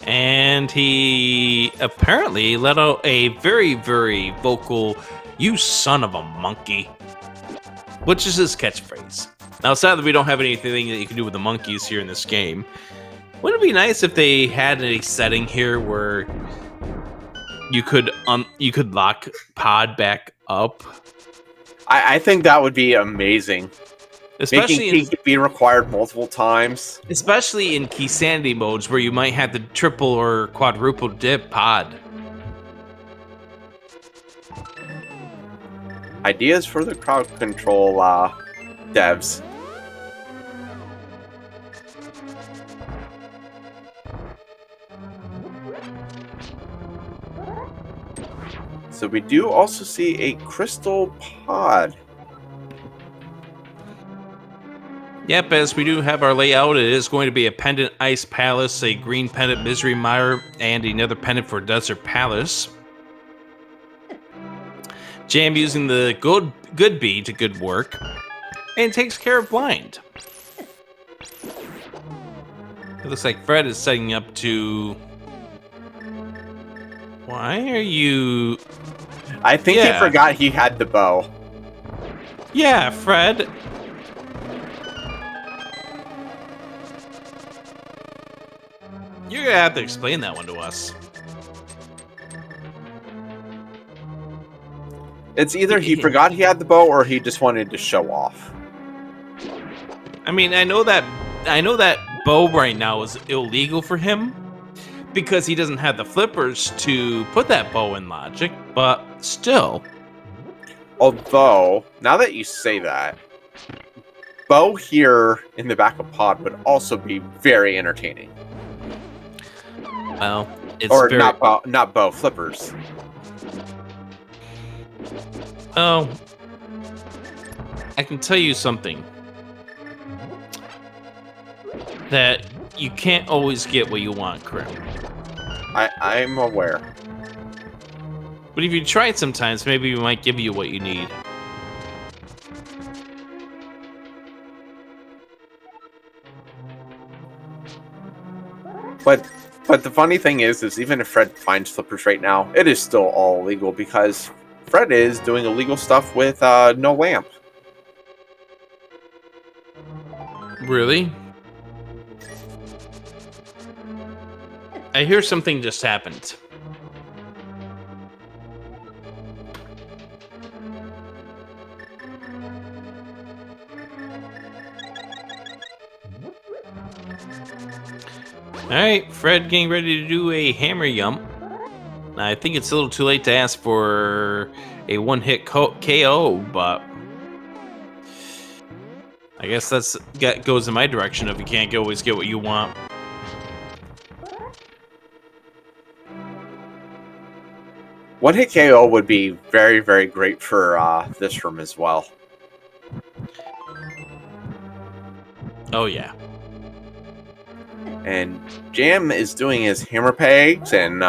And he apparently let out a very, very vocal, "You son of a monkey," which is his catchphrase. Now, sadly, we don't have anything that you can do with the monkeys here in this game. Wouldn't it be nice if they had a setting here where you could lock Pod back up? I think that would be amazing. Especially Making Key be required multiple times. Especially in key sanity modes where you might have to triple or quadruple dip Pod. Ideas for the crowd control devs. So we do also see a crystal pod. Yep, as we do have our layout, it is going to be a pendant ice palace, a green pendant misery mire, and another pendant for desert palace. Jam using the good bee to good work, and takes care of blind. It looks like Fred is setting up to... Why are you... I think he forgot he had the bow. Yeah, Fred. You're gonna have to explain that one to us. It's either he forgot he had the bow or he just wanted to show off. I mean, I know that bow right now is illegal for him because he doesn't have the flippers to put that bow in logic, but still. Although, now that you say that, bow here in the back of Pod would also be very entertaining. Well, it's or not bow flippers. Oh, I can tell you something. That you can't always get what you want, Krim. I'm aware. But if you try it sometimes, maybe we might give you what you need. But the funny thing is even if Fred finds flippers right now, it is still all illegal because Fred is doing illegal stuff with no lamp. Really? I hear something just happened. Alright, Fred getting ready to do a hammer yump. I think it's a little too late to ask for a one-hit KO, but I guess that goes in my direction if you can't always get what you want. One-hit KO would be very, very great for this room as well. Oh, yeah. And Jam is doing his hammer pegs and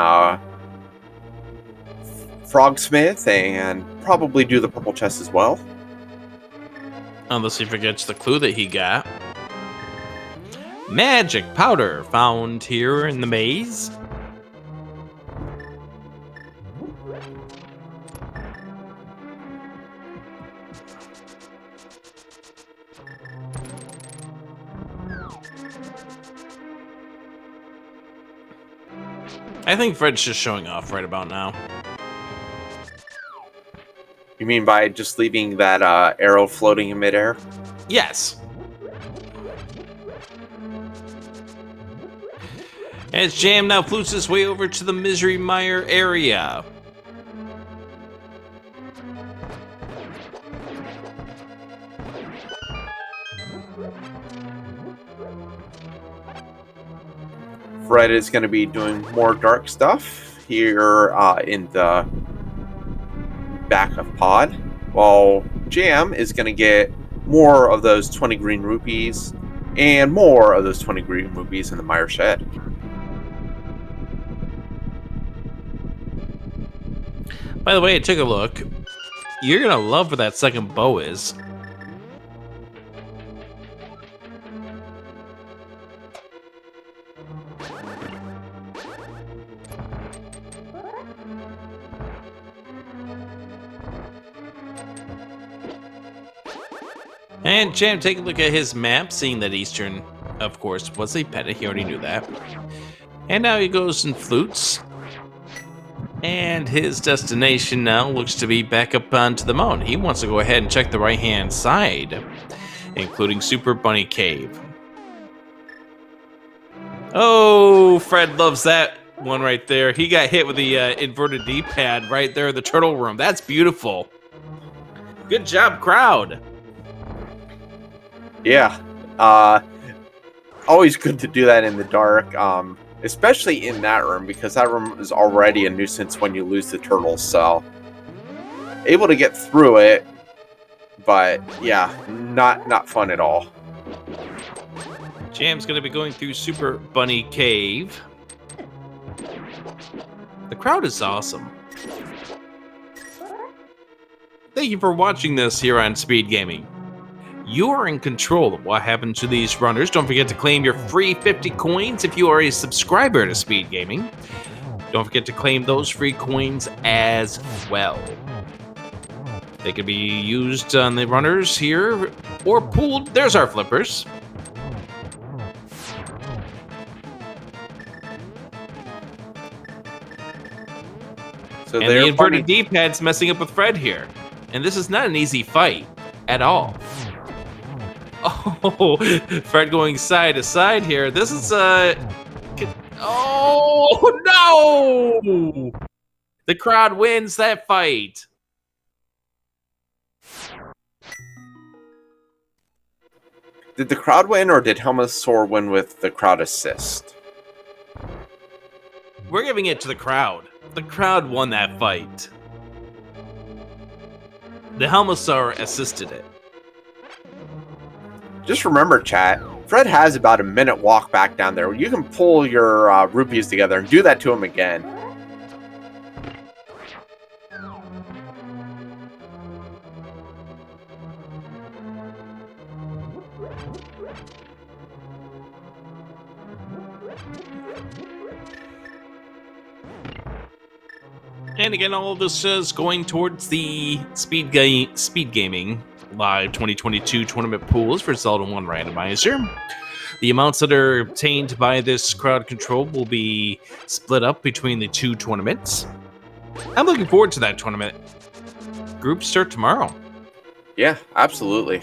Frogsmith and probably do the purple chest as well. Unless he forgets the clue that he got. Magic powder found here in the maze. I think Fred's just showing off right about now. You mean by just leaving that arrow floating in midair? Yes. As Jam now flutes his way over to the Misery Mire area. Fred is going to be doing more dark stuff here in the back of Pod, while Jam is going to get more of those 20 green rupees and more of those 20 green rupees in the Mire Shed. By the way, I took a look. You're going to love where that second bow is. And Jam, take a look at his map, seeing that Eastern, of course, was a peta. He already knew that. And now he goes and flutes. And his destination now looks to be back up onto the mountain. He wants to go ahead and check the right-hand side, including Super Bunny Cave. Oh, Fred loves that one right there. He got hit with the inverted D-pad right there in the turtle room. That's beautiful. Good job, crowd. Yeah, always good to do that in the dark, especially in that room, because that room is already a nuisance when you lose the turtles, so able to get through it, but yeah, not fun at all. Jam's going to be going through Super Bunny Cave. The crowd is awesome. Thank you for watching this here on Speed Gaming. You are in control of what happens to these runners. Don't forget to claim your free 50 coins if you are a subscriber to Speed Gaming. Don't forget to claim those free coins as well. They can be used on the runners here or pooled. There's our flippers. So and the inverted D-pad's messing up with Fred here. And this is not an easy fight at all. Oh, Fred going side to side here. This is oh no! The crowd wins that fight. Did the crowd win, or did Helmasaur win with the crowd assist? We're giving it to the crowd. The crowd won that fight. The Helmasaur assisted it. Just remember, chat, Fred has about a minute walk back down there. You can pull your rupees together and do that to him again. And again, all of this is going towards the Speed Gaming Live 2022 tournament pools for Zelda 1 Randomizer. The amounts that are obtained by this crowd control will be split up between the two tournaments. I'm looking forward to that tournament. Groups start tomorrow. Yeah, absolutely.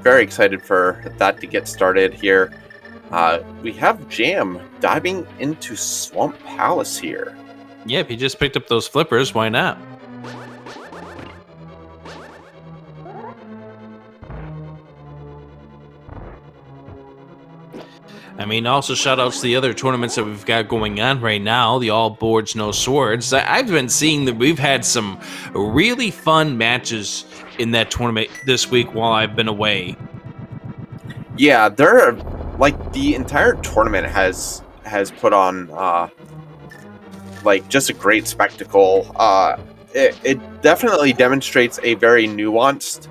Very excited for that to get started here. We have Jam diving into Swamp Palace here. Yeah, if you just picked up those flippers, why not? I mean, also shout outs to the other tournaments that we've got going on right now, the All Boards, No Swords. I've been seeing that we've had some really fun matches in that tournament this week while I've been away. Yeah, there are, like, the entire tournament has put on like just a great spectacle. It definitely demonstrates a very nuanced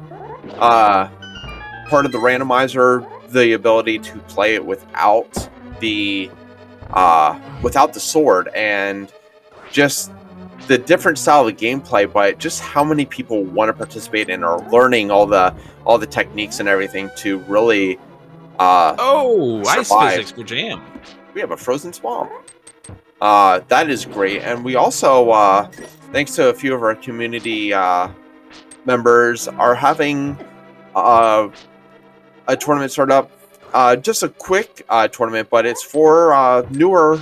part of the randomizer, the ability to play it without the sword, and just the different style of gameplay, but just how many people want to participate in or learning all the techniques and everything to really ice survive. physics for Jam. We have a frozen swamp. That is great. And we also, thanks to a few of our community members, are having uh, a tournament start up. Just a quick tournament, but it's for newer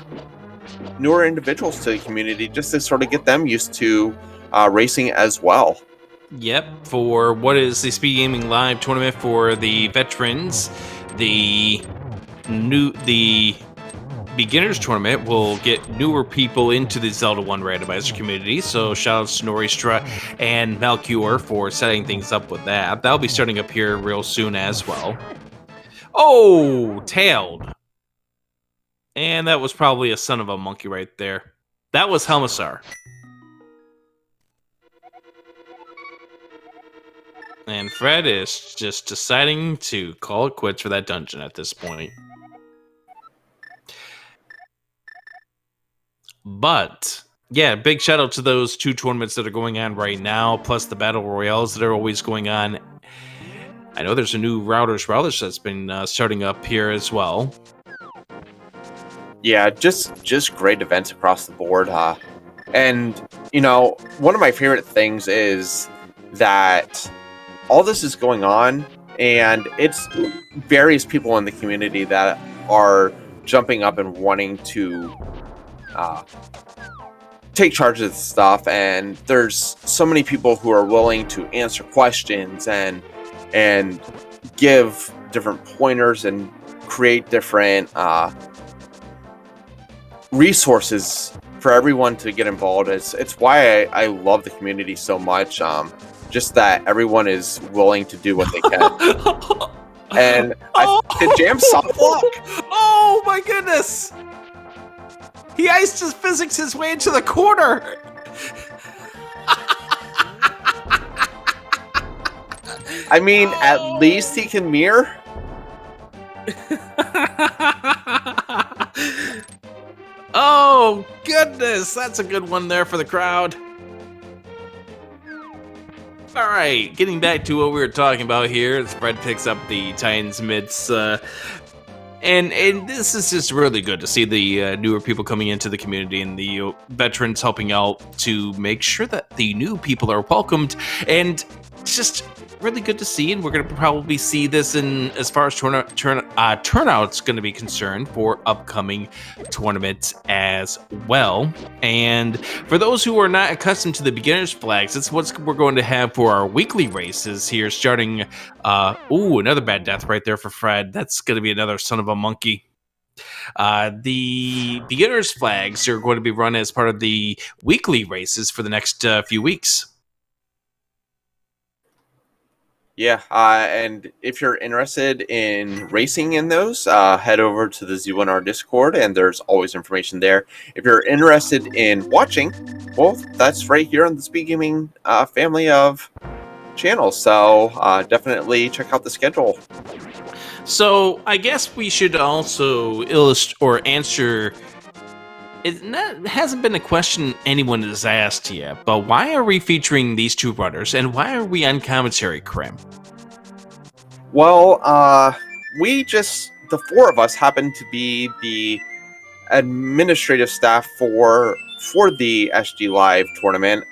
individuals to the community, just to sort of get them used to racing as well. Yep, for what is the Speed Gaming Live tournament for the veterans, the beginners tournament will get newer people into the Zelda 1 randomizer community. So shout out to Noristra and Malcure for setting things up with that. That'll be starting up here real soon as well. Oh, tailed. And that was probably a son of a monkey right there. That was Helmasar. And Fred is just deciding to call it quits for that dungeon at this point. But, yeah, big shout out to those 2 tournaments that are going on right now, plus the Battle Royales that are always going on. I know there's a new Routers that's been starting up here as well. Yeah, just great events across the board. And, you know, one of my favorite things is that all this is going on, and it's various people in the community that are jumping up and wanting to take charge of this stuff. And there's so many people who are willing to answer questions and give different pointers and create different resources for everyone to get involved. It's why I love the community so much. Just that everyone is willing to do what they can. And did Jam soft lock? Oh my goodness! He iced his physics his way into the corner. I mean, at least he can mirror. Oh goodness, that's a good one there for the crowd. All right, getting back to what we were talking about here, as Fred picks up the Titans mids, and this is just really good to see the newer people coming into the community and the veterans helping out to make sure that the new people are welcomed, and just really good to see. And we're going to probably see this in as far as turnout's going to be concerned for upcoming tournaments as well. And for those who are not accustomed to the beginners flags, that's what we're going to have for our weekly races here starting. Another bad death right there for Fred. That's going to be another son of a monkey. The beginners flags are going to be run as part of the weekly races for the next few weeks. Yeah, and if you're interested in racing in those, head over to the Z1R Discord, and there's always information there. If you're interested in watching, well, that's right here on the Speed Gaming family of channels, so definitely check out the schedule. So I guess we should also illustrate or answer. It hasn't been a question anyone has asked yet, but why are we featuring these 2 runners, and why are we on commentary, Krim? Well, the 4 of us happen to be the administrative staff for the SG Live tournament.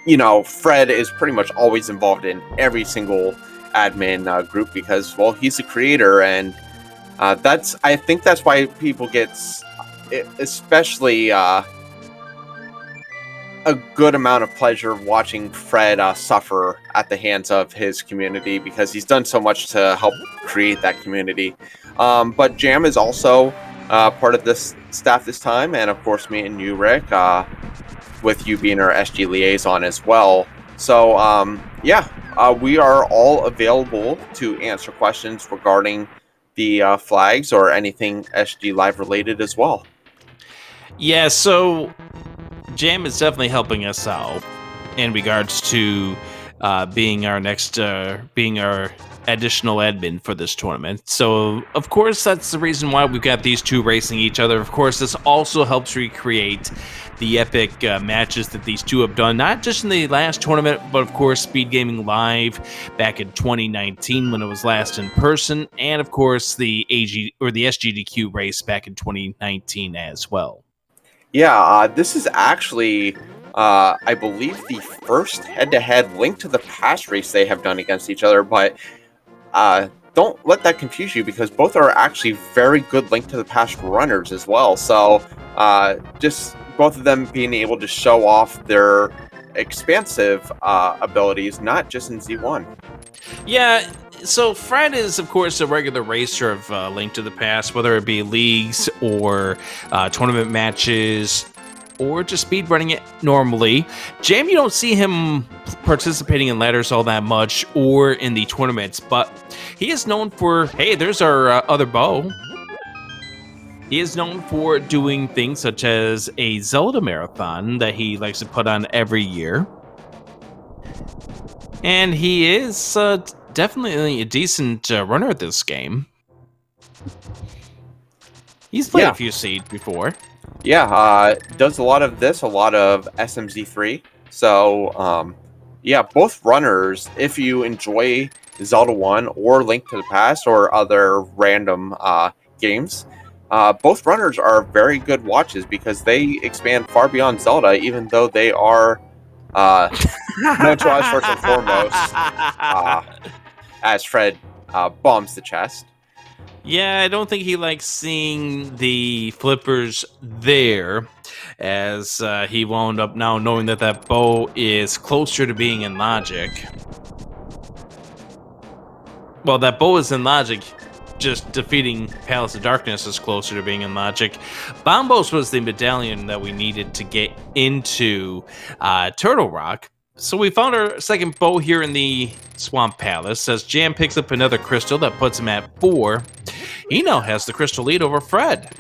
You know, Fred is pretty much always involved in every single admin group because, well, he's the creator, and I think that's why people get especially a good amount of pleasure watching Fred suffer at the hands of his community, because he's done so much to help create that community. But Jam is also part of this staff this time, and of course me and you, Rick, with you being our SG liaison as well. So we are all available to answer questions regarding the flags or anything SG Live related as well. Yeah, so Jam is definitely helping us out in regards to being our additional admin for this tournament. So, of course, that's the reason why we've got these two racing each other. Of course, this also helps recreate the epic matches that these two have done, not just in the last tournament, but of course, Speed Gaming Live back in 2019 when it was last in person, and of course, the SGDQ race back in 2019 as well. Yeah, this is actually, I believe, the first head-to-head Link to the Past race they have done against each other, but don't let that confuse you because both are actually very good Link to the Past runners as well. So just both of them being able to show off their expansive abilities, not just in Z1. Yeah, so Fred is, of course, a regular racer of Link to the Past, whether it be leagues or tournament matches or just speedrunning it normally. Jam, you don't see him participating in ladders all that much or in the tournaments, but he is known for, hey, there's our other bow. He is known for doing things such as a Zelda marathon that he likes to put on every year. And he is definitely a decent runner at this game. He's played a few seeds before. Yeah, does a lot of this, a lot of SMZ3. So, yeah, both runners, if you enjoy Zelda 1 or Link to the Past or other random games, both runners are very good watches because they expand far beyond Zelda, even though they are known to us first and foremost as Fred bombs the chest. Yeah, I don't think he likes seeing the flippers there, as he wound up now knowing that that bow is closer to being in logic. Well, that bow is in logic, just defeating Palace of Darkness is closer to being in logic. Bombos was the medallion that we needed to get into Turtle Rock. So we found our second bow here in the Swamp Palace, as Jam picks up another crystal that puts him at 4. He now has the crystal lead over Fred.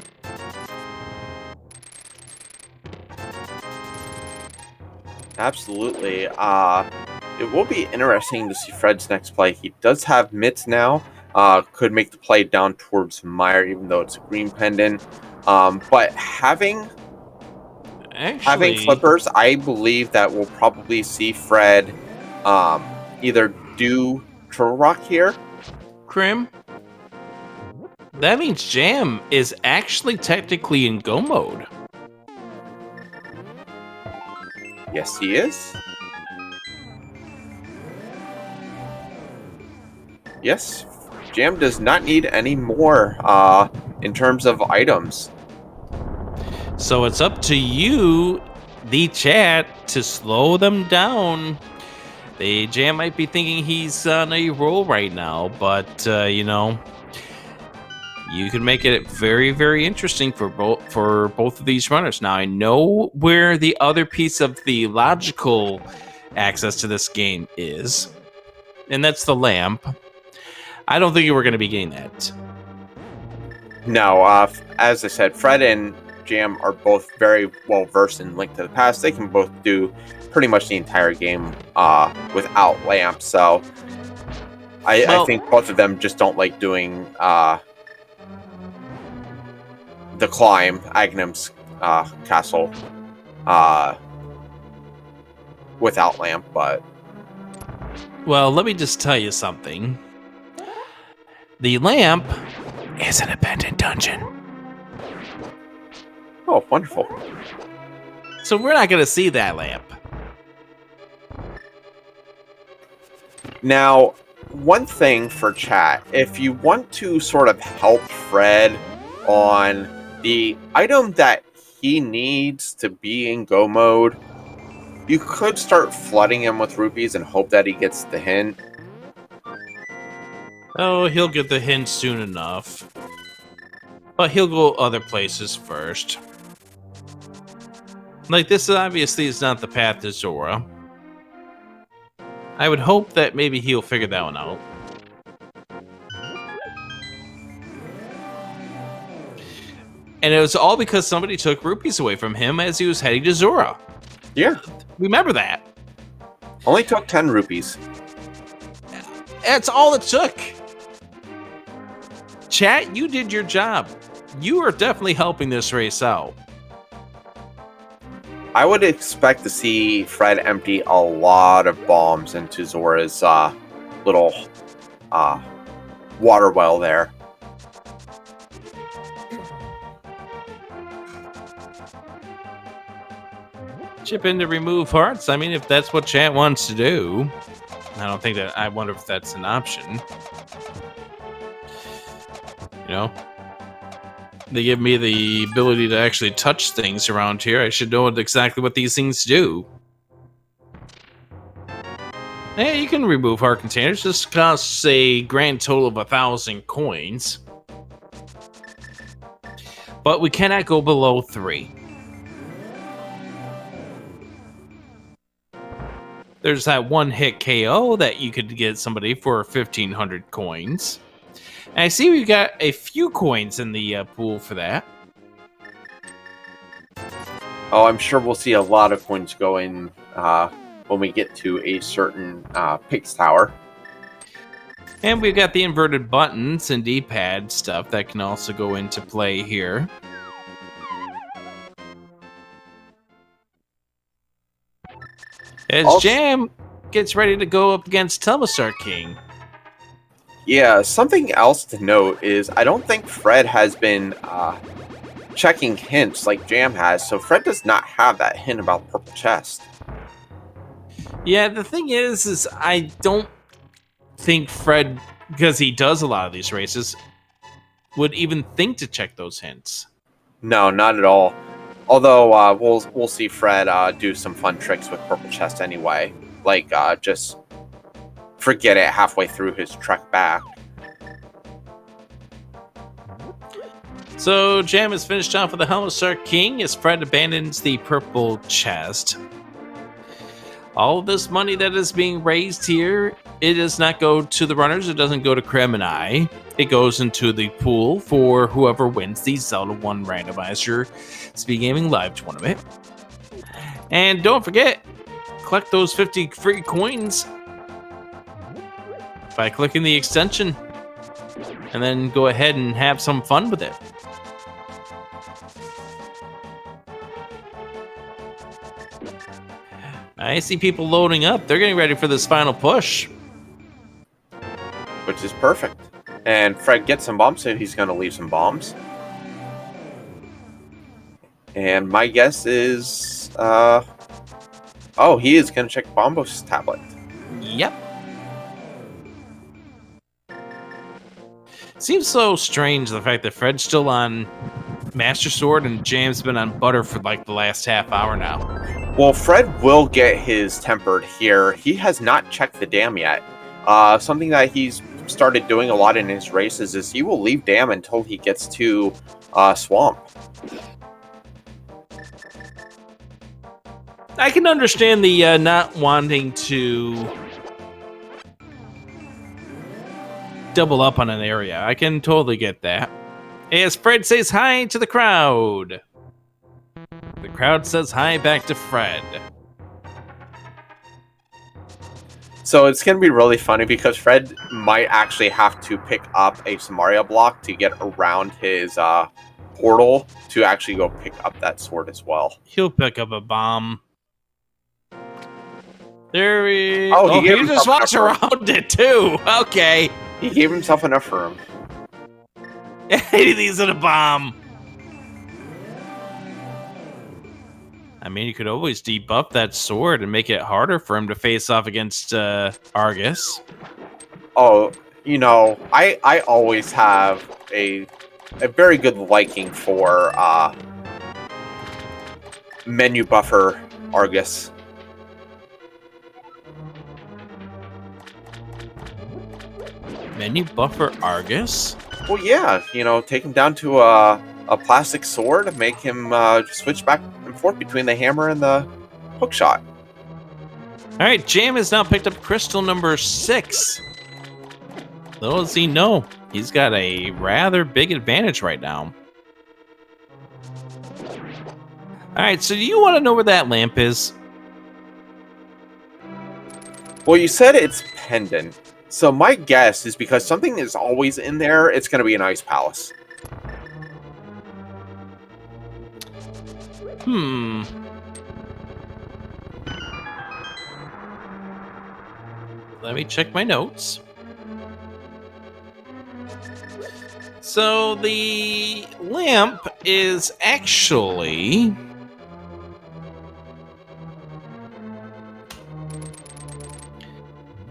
Absolutely. It will be interesting to see Fred's next play. He does have mitts now. Could make the play down towards Meyer, even though it's a green pendant. But having flippers, I believe that we'll probably see Fred either do Turtle Rock here. Crim, that means Jam is actually technically in go mode. Yes, he is. Yes, Jam does not need any more in terms of items. So it's up to you, the chat, to slow them down. The Jam might be thinking he's on a roll right now, but, you know, you can make it very, very interesting for both of these runners. Now, I know where the other piece of the logical access to this game is, and that's the lamp. I don't think you were going to be getting that. No, as I said, Fred and Jam are both very well versed in Link to the Past. They can both do pretty much the entire game without lamps. So I think both of them just don't like doing the climb, Agnem's castle, without lamp. But well, let me just tell you something. The lamp is an abandoned dungeon. Oh, wonderful. So we're not going to see that lamp. Now, one thing for chat, if you want to sort of help Fred on the item that he needs to be in go mode, you could start flooding him with rupees and hope that he gets the hint. Oh, he'll get the hint soon enough. But he'll go other places first. Like, this obviously is not the path to Zora. I would hope that maybe he'll figure that one out. And it was all because somebody took rupees away from him as he was heading to Zora. Yeah. Remember that. Only took 10 rupees. That's all it took. Chat, you did your job. You are definitely helping this race out. I would expect to see Fred empty a lot of bombs into Zora's little water well there. Chip in to remove hearts. I mean, if that's what chat wants to do. I don't think that. I wonder if that's an option. You know? They give me the ability to actually touch things around here. I should know exactly what these things do. Hey, you can remove heart containers. This costs a grand total of 1,000 coins. But we cannot go below 3. There's that one-hit KO that you could get somebody for 1,500 coins. And I see we got a few coins in the pool for that. Oh, I'm sure we'll see a lot of coins go in when we get to a certain Pig's Tower. And we've got the inverted buttons and D-pad stuff that can also go into play here. As Jam gets ready to go up against Telmasar King. Yeah, something else to note is I don't think Fred has been checking hints like Jam has, so Fred does not have that hint about purple chest. Yeah, the thing is I don't think Fred, because he does a lot of these races, would even think to check those hints. No, not at all. Although we'll see Fred do some fun tricks with purple chest anyway, like just forget it halfway through his trek back. So Jam is finished off with the Helmsar King as Fred abandons the purple chest. All of this money that is being raised here, it does not go to the runners. It doesn't go to Krem and I. It goes into the pool for whoever wins the Zelda 1 Randomizer Speed Gaming Live Tournament. And don't forget, collect those 50 free coins by clicking the extension. And then go ahead and have some fun with it. I see people loading up. They're getting ready for this final push. Which is perfect. And Fred gets some bombs, so he's going to leave some bombs. And my guess is... oh, he is going to check Bombo's tablet. Yep. Seems so strange, the fact that Fred's still on Master Sword and Jam's been on Butter for like the last half hour now. Well, Fred will get his tempered here. He has not checked the dam yet. Something that he's started doing a lot in his races is he will leave dam until he gets to swamp. I can understand the not wanting to double up on an area. I can totally get that. As Fred says hi to the crowd. The crowd says hi back to Fred. So it's going to be really funny because Fred might actually have to pick up a Samaria block to get around his portal to actually go pick up that sword as well. He'll pick up a bomb. There he... Oh, he just walks around it too. Okay. He gave himself enough room. These are the bomb. I mean, you could always debuff that sword and make it harder for him to face off against Argus. Oh, you know, I always have a very good liking for menu buffer Argus. Menu buffer Argus? Well, yeah, you know, take him down to a plastic sword, make him switch back and forth between the hammer and the hook shot. All right, Jam has now picked up crystal number 6. Little does he know, he's got a rather big advantage right now. All right, so do you want to know where that lamp is? Well, you said it's pendant. So my guess is because something is always in there, it's going to be an ice palace. Let me check my notes. So the lamp is actually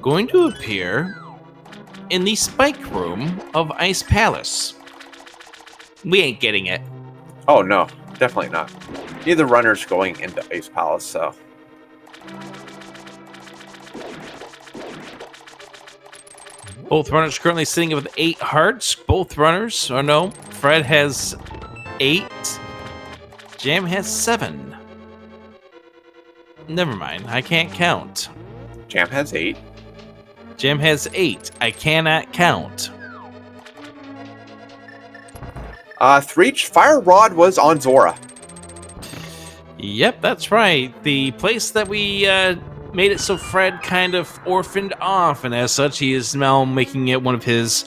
going to appear in the spike room of Ice Palace. We ain't getting it. Oh no, definitely not. Neither runner's going into Ice Palace, so. Both runners currently sitting with 8 hearts. Both runners, or no, Fred has 8. Jam has 7. Never mind, I can't count. Jam has 8. Jam has 8. I cannot count. 3 fire rod was on Zora. Yep, that's right. The place that we made it so Fred kind of orphaned off, and as such, he is now making it one of his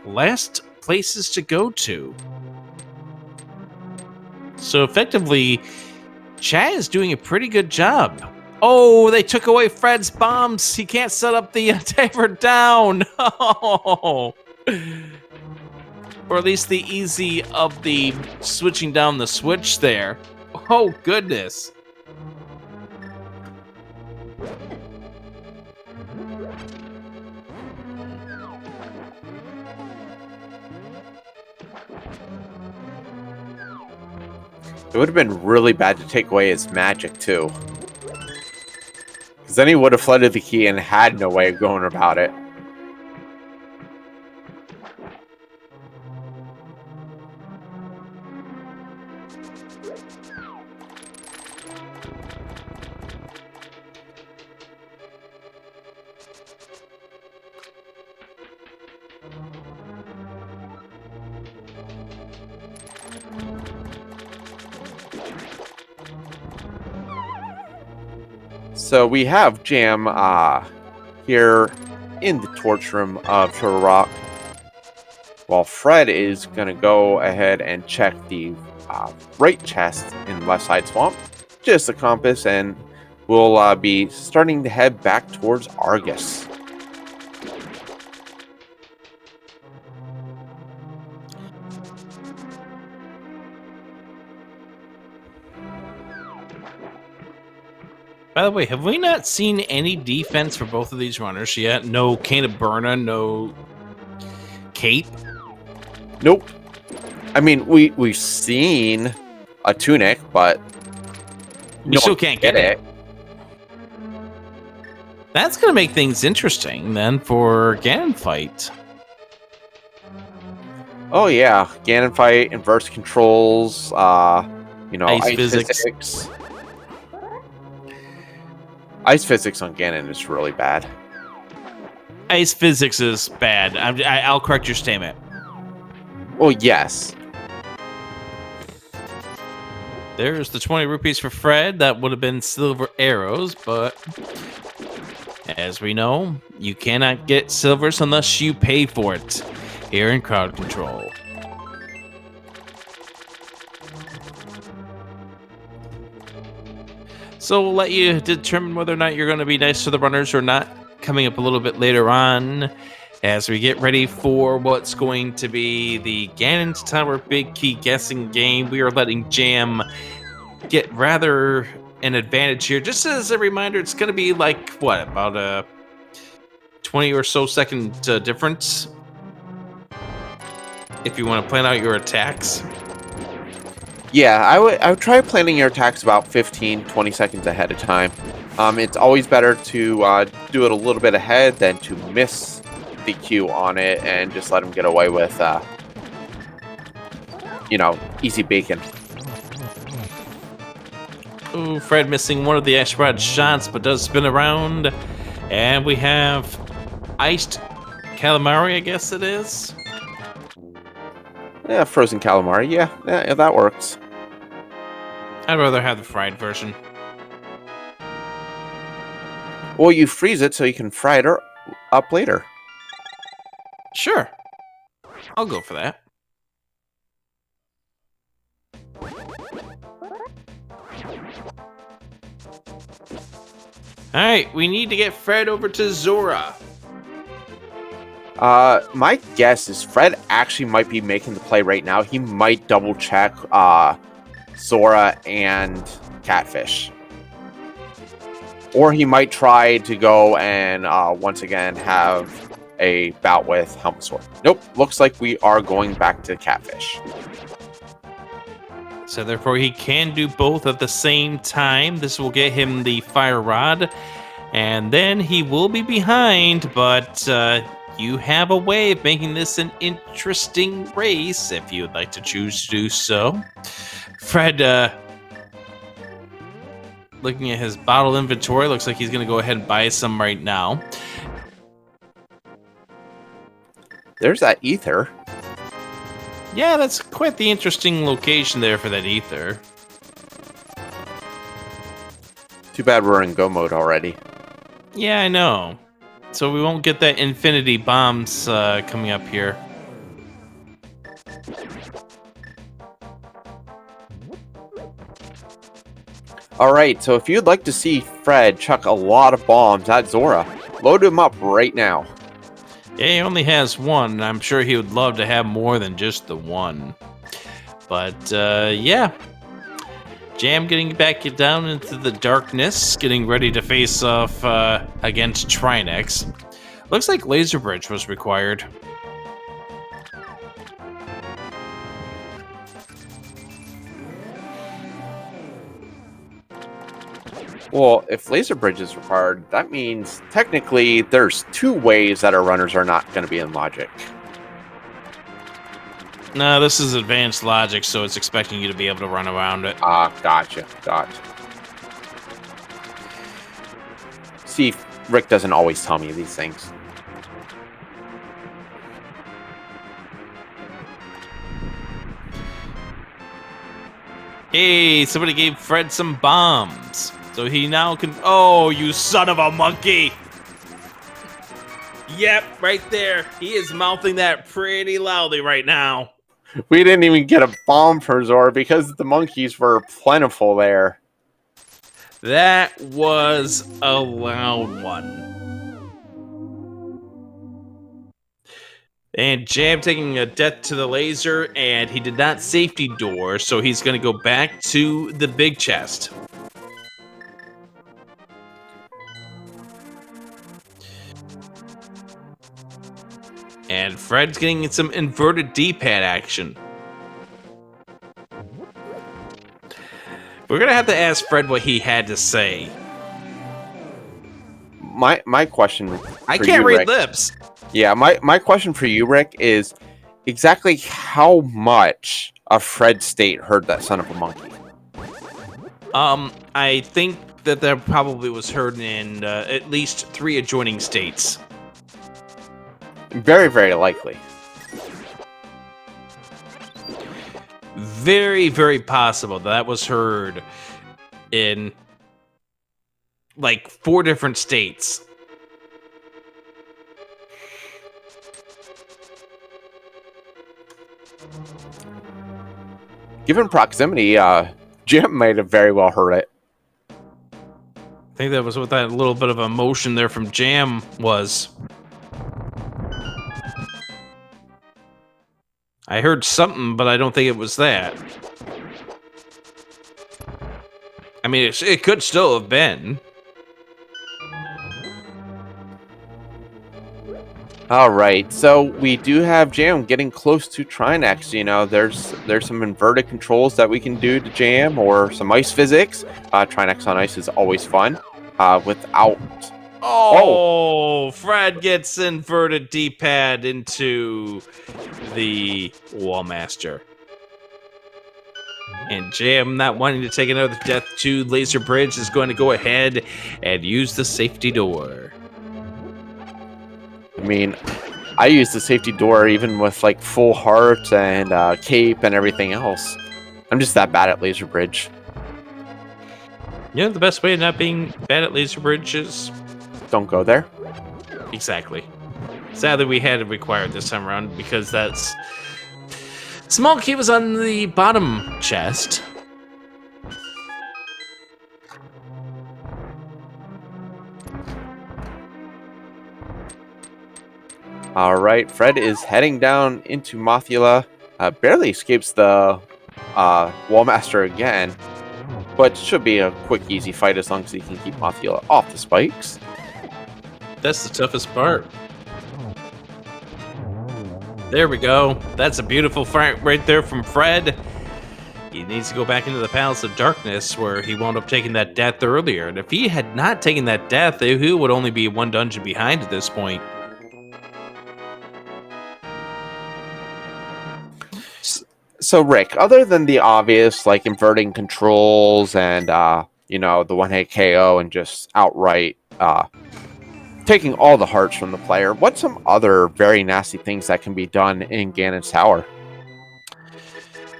last places to go to. So effectively, Chad is doing a pretty good job. Oh, they took away Fred's bombs. He can't set up the timer down. Oh. Or at least the easy of the switching down the switch there. Oh, goodness. It would have been really bad to take away his magic, too. Because then he would have flooded the key and had no way of going about it. So we have Jam here in the torch room of Turtle, while Fred is going to go ahead and check the right chest in Left Side Swamp, just the compass, and we'll be starting to head back towards Argus. By the way, have we not seen any defense for both of these runners yet? No Cane of Burna, no Cape? Nope. I mean, we've seen a tunic, but we still can't get it. That's going to make things interesting, then, for Ganon fight. Oh, yeah. Ganon fight, inverse controls, ice physics. Ice physics on Ganon is really bad. Ice physics is bad. I'll correct your statement. Well, yes. There's the 20 rupees for Fred. That would have been silver arrows, but as we know, you cannot get silvers unless you pay for it here in Crowd Control. So we'll let you determine whether or not you're going to be nice to the runners or not, coming up a little bit later on as we get ready for what's going to be the Ganon's Tower Big Key guessing game. We are letting Jam get rather an advantage here. Just as a reminder, it's going to be like, what, about a 20 or so second difference if you want to plan out your attacks. Yeah, I would try planning your attacks about 15, 20 seconds ahead of time. It's always better to do it a little bit ahead than to miss the cue on it and just let them get away with, easy bacon. Ooh, Fred missing one of the Ash Rod shots, but does spin around. And we have iced calamari, I guess it is. Yeah, frozen calamari. Yeah, that works. I'd rather have the fried version. Well, you freeze it so you can fry it up later. Sure. I'll go for that. Alright, we need to get Fred over to Zora. My guess is Fred actually might be making the play right now. He might double check Zora and Catfish. Or he might try to go and once again have a bout with Helmsor. Nope, looks like we are going back to Catfish. So therefore he can do both at the same time. This will get him the fire rod. And then he will be behind, but you have a way of making this an interesting race if you would like to choose to do so. Fred, looking at his bottle inventory, looks like he's going to go ahead and buy some right now. There's that ether. Yeah, that's quite the interesting location there for that ether. Too bad we're in go mode already. Yeah, I know. So we won't get that infinity bombs coming up here. Alright, so if you'd like to see Fred chuck a lot of bombs at Zora, load him up right now. Yeah, he only has one, and I'm sure he would love to have more than just the one. But, yeah. Jam getting back down into the darkness, getting ready to face off against Trinex. Looks like Laser Bridge was required. Well, if Laser Bridge is required, that means technically there's two ways that our runners are not going to be in logic. No, this is advanced logic, so it's expecting you to be able to run around it. Gotcha. See, Rick doesn't always tell me these things. Hey, somebody gave Fred some bombs. So he now can... Oh, you son of a monkey! Yep, right there. He is mouthing that pretty loudly right now. We didn't even get a bomb for Zora because the monkeys were plentiful there. That was a loud one. And Jam taking a death to the laser, and he did not safety door, so he's going to go back to the big chest. And Fred's getting some inverted D-pad action. We're going to have to ask Fred what he had to say. My question I for can't you, read Rick, lips. Yeah, my question for you, Rick, is exactly how much of Fred's state heard that son of a monkey? I think that probably was heard in at least 3 adjoining states. Very, very likely. Very, very possible that was heard in like 4 different states. Given proximity, Jim might have very well heard it. I think that was what that little bit of emotion there from Jam was. I heard something, but I don't think it was that. I mean, it could still have been. All right, so we do have Jam getting close to Trinex. You know, there's some inverted controls that we can do to Jam, or some ice physics. Trinex on ice is always fun. Without... Oh, Fred gets inverted D-pad into the Wallmaster. And Jam, not wanting to take another death to Laser Bridge, is going to go ahead and use the safety door. I mean, I use the safety door even with like full heart and cape and everything else. I'm just that bad at Laser Bridge. Yeah, the best way of not being bad at Laser Bridge is... Don't go there. Exactly. Sadly, we had it required this time around because that's small key was on the bottom chest. All right, Fred is heading down into Mothula. Barely escapes the Wallmaster again, but should be a quick, easy fight as long as he can keep Mothula off the spikes. That's the toughest part. There we go. That's a beautiful fight right there from Fred. He needs to go back into the Palace of Darkness where he wound up taking that death earlier. And if he had not taken that death, he would only be one dungeon behind at this point. So, Rick, other than the obvious, like inverting controls and, the one-hit KO and just outright taking all the hearts from the player, what's some other very nasty things that can be done in Ganon's Tower?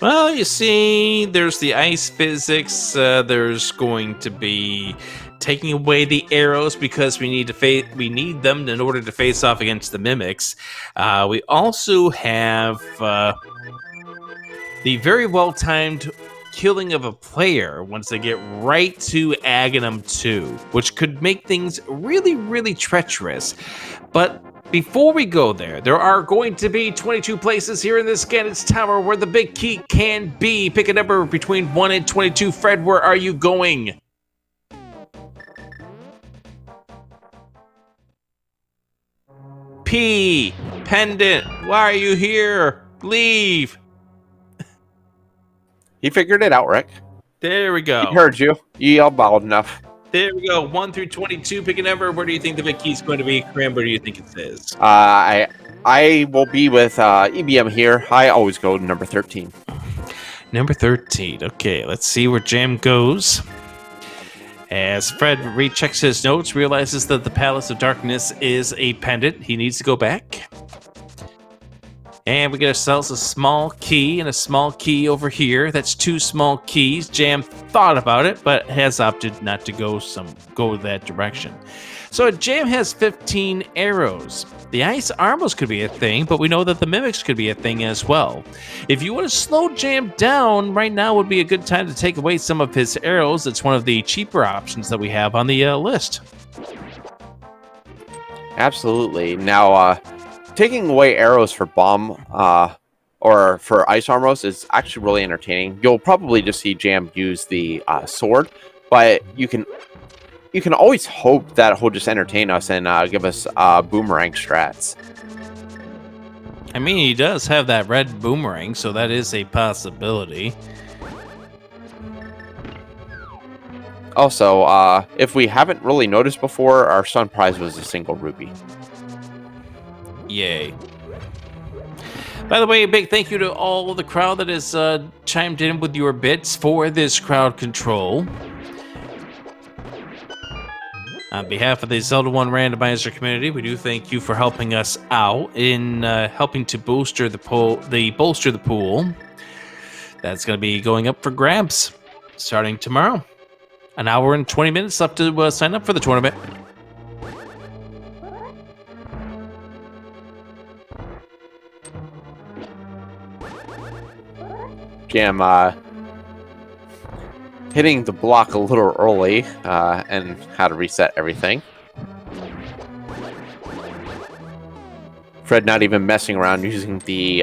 Well, you see, there's the ice physics. There's going to be taking away the arrows because we need them in order to face off against the mimics. We also have the very well-timed killing of a player once they get right to Aghanim 2, which could make things really, really treacherous. But before we go there, there are going to be 22 places here in this Ganon's Tower where the big key can be. Pick a number between 1 and 22. Fred, where are you going? P. Pendant. Why are you here? Leave. He figured it out, Rick. There we go. He heard you. You yelled loud enough. There we go. 1 through 22. Pick a number. Where do you think the big key is going to be? Cram, where do you think it is? I will be with EBM here. I always go to number 13. Number 13. Okay, let's see where Jam goes. As Fred rechecks his notes, realizes that the Palace of Darkness is a pendant. He needs to go back. And we get ourselves a small key and a small key over here. That's 2 small keys. Jam thought about it, but has opted not to go that direction. So Jam has 15 arrows. The ice armors could be a thing, but we know that the mimics could be a thing as well. If you want to slow Jam down, right now would be a good time to take away some of his arrows. It's one of the cheaper options that we have on the list. Absolutely. Now, taking away arrows for bomb or for ice armors is actually really entertaining. You'll probably just see Jam use the sword, but you can always hope that he'll just entertain us and give us boomerang strats. I mean, he does have that red boomerang, so that is a possibility. Also, if we haven't really noticed before, our sun prize was a single ruby. Yay. By the way, a big thank you to all of the crowd that has chimed in with your bits for this crowd control. On behalf of the Zelda 1 Randomizer community, we do thank you for helping us out in helping to bolster the pool. That's going to be going up for grabs starting tomorrow. An hour and 20 minutes left to sign up for the tournament. Jam hitting the block a little early and how to reset everything. Fred not even messing around, using the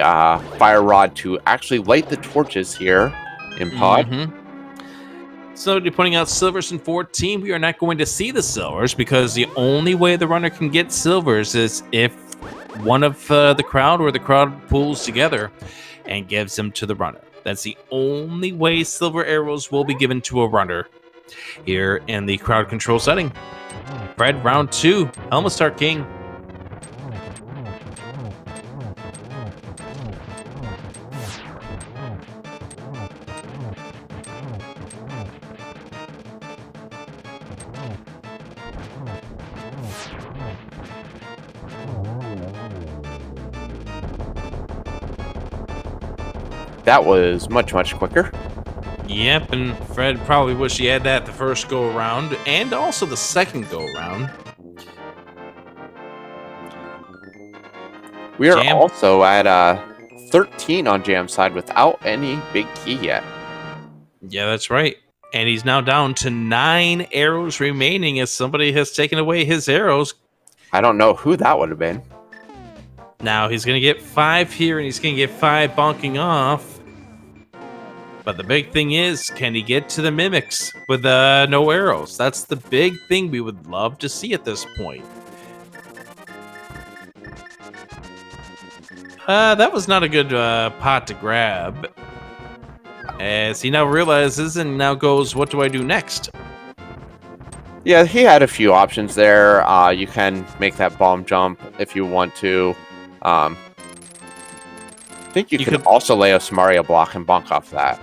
fire rod to actually light the torches here in Pod. Mm-hmm. So, pointing out silvers in 14, we are not going to see the silvers because the only way the runner can get silvers is if one of the crowd or the crowd pulls together and gives them to the runner. That's the only way silver arrows will be given to a runner here in the crowd control setting. Fred, round 2, Helmet Star King. That was much, much quicker. Yep, and Fred probably wish he had that the first go-around, and also the second go-around. We are Jam. also at 13 on Jam's side without any big key yet. Yeah, that's right. And he's now down to 9 arrows remaining as somebody has taken away his arrows. I don't know who that would have been. Now he's going to get 5 here, and he's going to get 5 bonking off. But the big thing is, can he get to the mimics with no arrows? That's the big thing we would love to see at this point. That was not a good pot to grab. As he now realizes and now goes, what do I do next? Yeah, he had a few options there. You can make that bomb jump if you want to. I think you could also lay a Samaria block and bonk off that.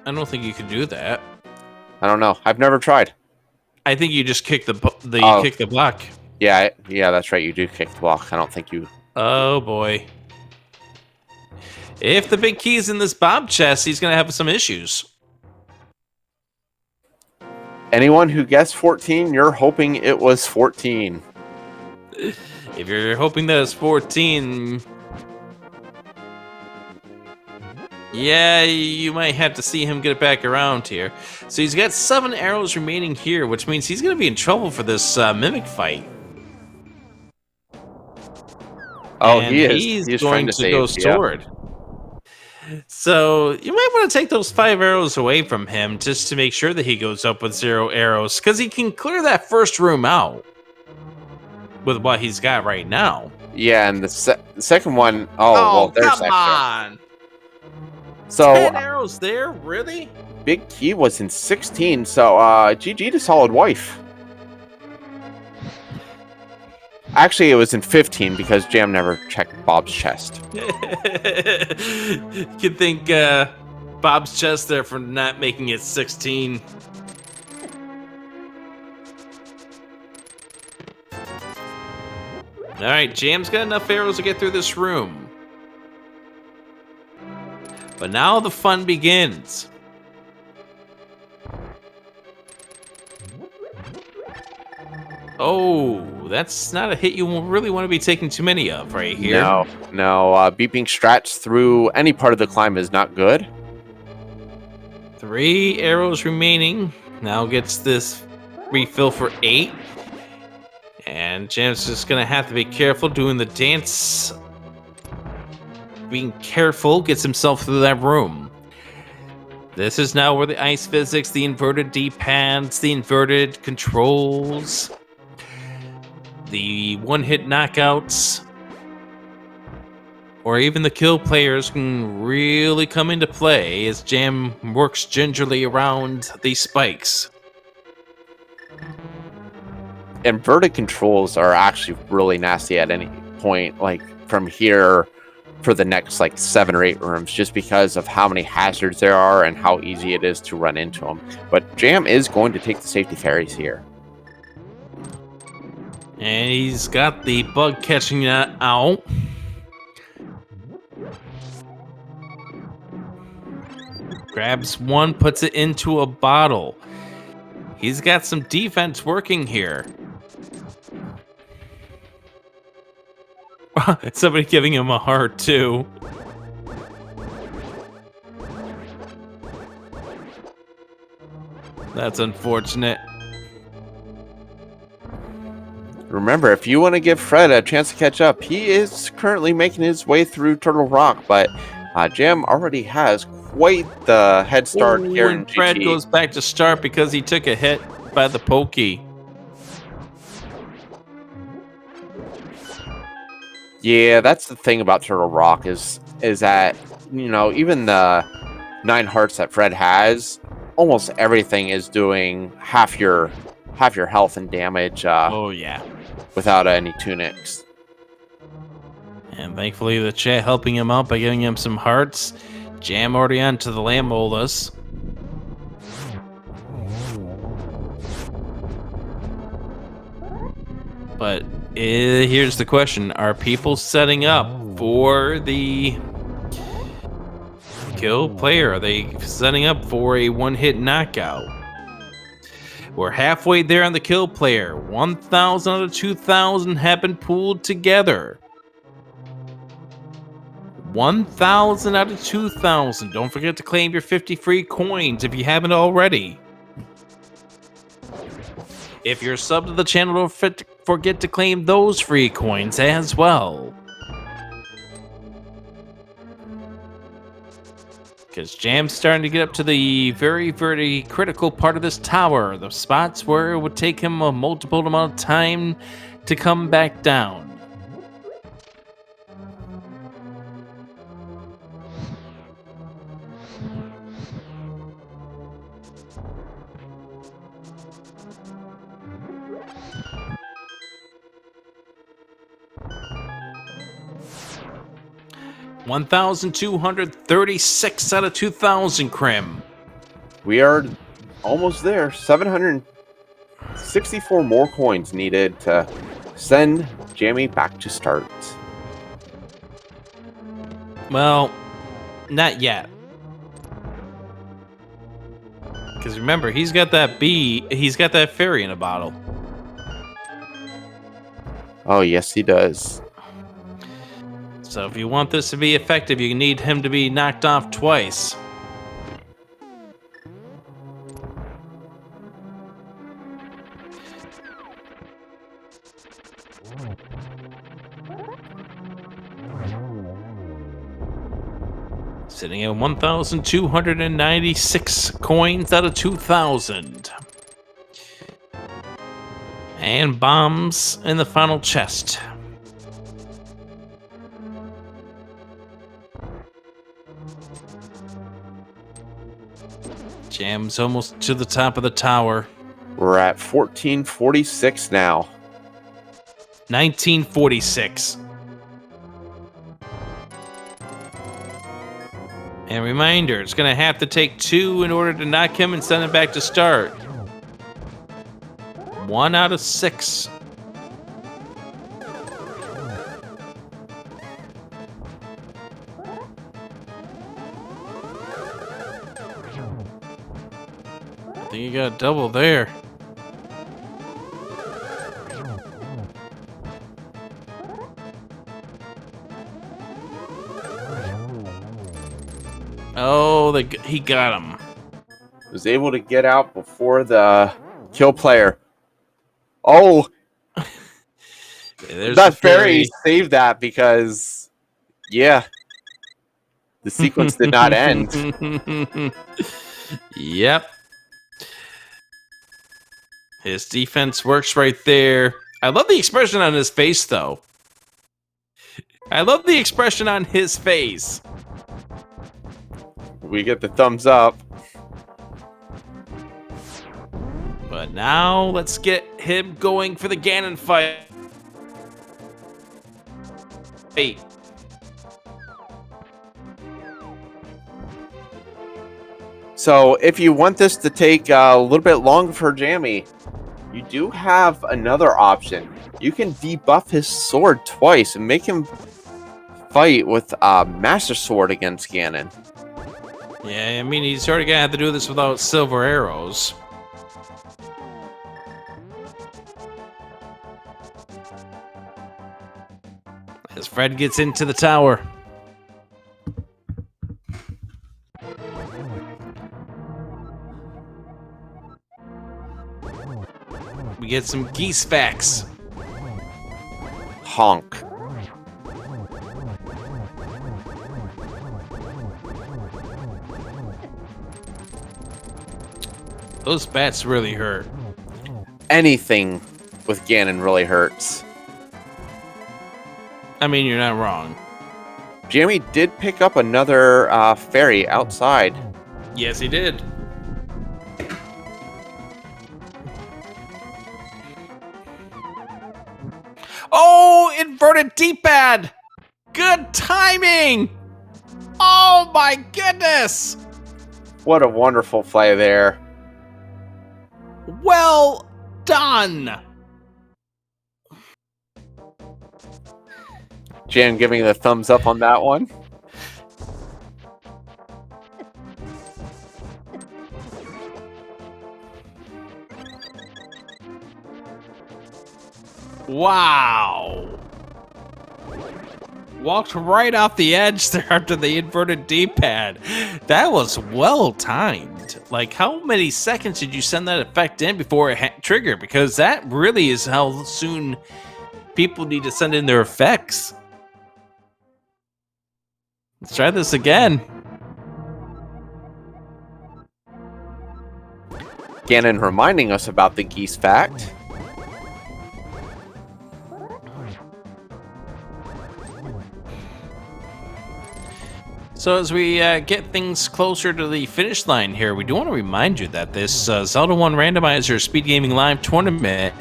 I don't think you could do that. I don't know. I've never tried. I think you just kick the kick the block. Yeah, that's right. You do kick the block. I don't think you... Oh, boy. If the big key's in this bomb chest, he's going to have some issues. Anyone who guessed 14, you're hoping it was 14. If you're hoping that it's 14... yeah, you might have to see him get back around here. So he's got 7 arrows remaining here, which means he's going to be in trouble for this mimic fight. Oh, and he is. He's trying going to go save, sword. So you might want to take those 5 arrows away from him just to make sure that he goes up with 0 arrows, because he can clear that first room out with what he's got right now. Yeah, and the second one... Oh, well, there's come on! So 10 arrows there? Really? Big Key was in 16, so GG to Solid Wife. Actually, it was in 15 because Jam never checked Bob's chest. You'd think Bob's chest there for not making it 16. Alright, Jam's got enough arrows to get through this room. But now the fun begins. Oh, that's not a hit you really want to be taking too many of right here. No. Beeping strats through any part of the climb is not good. 3 arrows remaining. Now gets this refill for 8. And Jam's just going to have to be careful doing the dance. Being careful gets himself through that room. This is now where the ice physics, the inverted D-pads, the inverted controls, the one-hit knockouts, or even the kill players can really come into play as Jam works gingerly around these spikes. Inverted controls are actually really nasty at any point, like from here for the next like 7 or 8 rooms, just because of how many hazards there are and how easy it is to run into them. But Jam is going to take the safety fairies here. And he's got the bug catching that out. Grabs one, puts it into a bottle. He's got some defense working here. Somebody giving him a heart, too. That's unfortunate. Remember, if you want to give Fred a chance to catch up, he is currently making his way through Turtle Rock, but Jam already has quite the head start here in GG. Fred goes back to start because he took a hit by the pokey. Yeah, that's the thing about Turtle Rock is that, you know, even the 9 hearts that Fred has, almost everything is doing half your health and damage. Oh yeah, without any tunics. And thankfully the chat helping him out by giving him some hearts. Jam already onto the Lambolas. But here's the question. Are people setting up for the kill player? Are they setting up for a one-hit knockout? We're halfway there on the kill player. 1,000 out of 2,000 have been pooled together. 1,000 out of 2,000. Don't forget to claim your 50 free coins if you haven't already. If you're subbed to the channel, don't forget to claim those free coins as well. Because Jam's starting to get up to the very, very critical part of this tower. The spots where it would take him a multiple amount of time to come back down. $1,236 out of 2,000, Krim. We are almost there. 764 more coins needed to send Jamie back to start. Well, not yet. Because remember, he's got that fairy in a bottle. Oh, yes, he does. So if you want this to be effective, you need him to be knocked off twice. Sitting at 1,296 coins out of 2,000. And bombs in the final chest. Jam's almost to the top of the tower. We're at 1446 now. 1946. And reminder, it's going to have to take 2 in order to knock him and send him back to start. 1 out of 6. I think you got a double there. Oh, he got him. Was able to get out before the kill player. Oh, that fairy saved that because, yeah, the sequence did not end. Yep. His defense works right there. I love the expression on his face, though. I love the expression on his face. We get the thumbs up. But now let's get him going for the Ganon fight. Hey. So if you want this to take a little bit longer for Jamie, you do have another option. You can debuff his sword twice and make him fight with a Master Sword against Ganon. Yeah, I mean, he's already gonna have to do this without silver arrows. As Fred gets into the tower. We get some geese facts. Honk. Those bats really hurt. Anything with Ganon really hurts. I mean, you're not wrong. Jamie did pick up another fairy outside. Yes, he did. Oh, inverted D-pad! Good timing! Oh my goodness! What a wonderful play there. Well done! Jan giving the thumbs up on that one. Wow. Walked right off the edge there after the inverted D-pad. That was well timed. Like, how many seconds did you send that effect in before it triggered? Because that really is how soon people need to send in their effects. Let's try this again. Ganon reminding us about the geese fact. So as we get things closer to the finish line here, we do want to remind you that this Zelda 1 Randomizer Speed Gaming Live tournament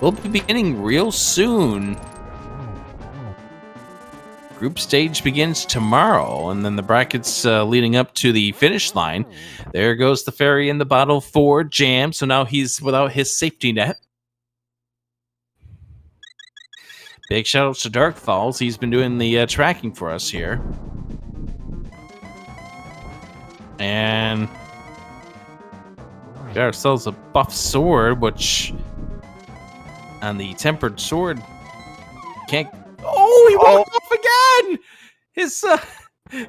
will be beginning real soon. Group stage begins tomorrow, and then the brackets leading up to the finish line. There goes the fairy in the bottle for Jam, so now he's without his safety net. Big shout outs to Dark Falls. He's been doing the tracking for us here. And we got ourselves a buff sword, which on the tempered sword can't. Oh, he walked off again!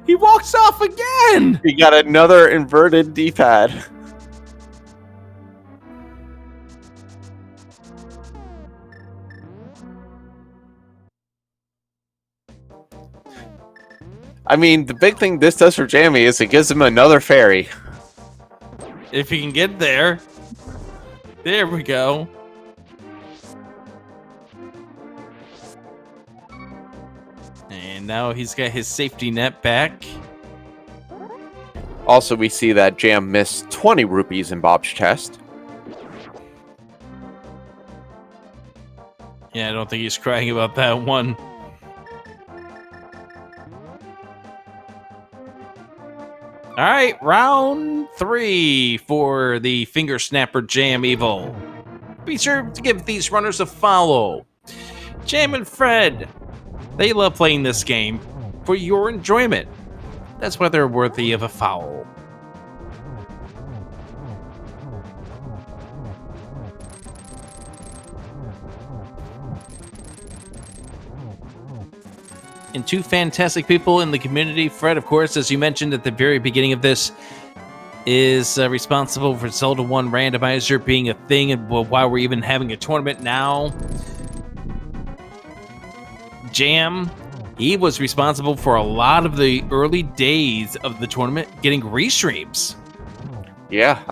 He walks off again! We got another inverted D-pad. I mean, the big thing this does for Jamie is it gives him another fairy. If he can get there. There we go. And now he's got his safety net back. Also, we see that Jam missed 20 rupees in Bob's chest. Yeah, I don't think he's crying about that one. All right, round 3 for the Finger Snapper Jamevil. Be sure to give these runners a follow. Jam and Fred, they love playing this game for your enjoyment. That's why they're worthy of a follow. And 2 fantastic people in the community. Fred, of course, as you mentioned at the very beginning of this, is responsible for Zelda 1 Randomizer being a thing, and why we're even having a tournament now. Jam, he was responsible for a lot of the early days of the tournament getting restreams. Yeah,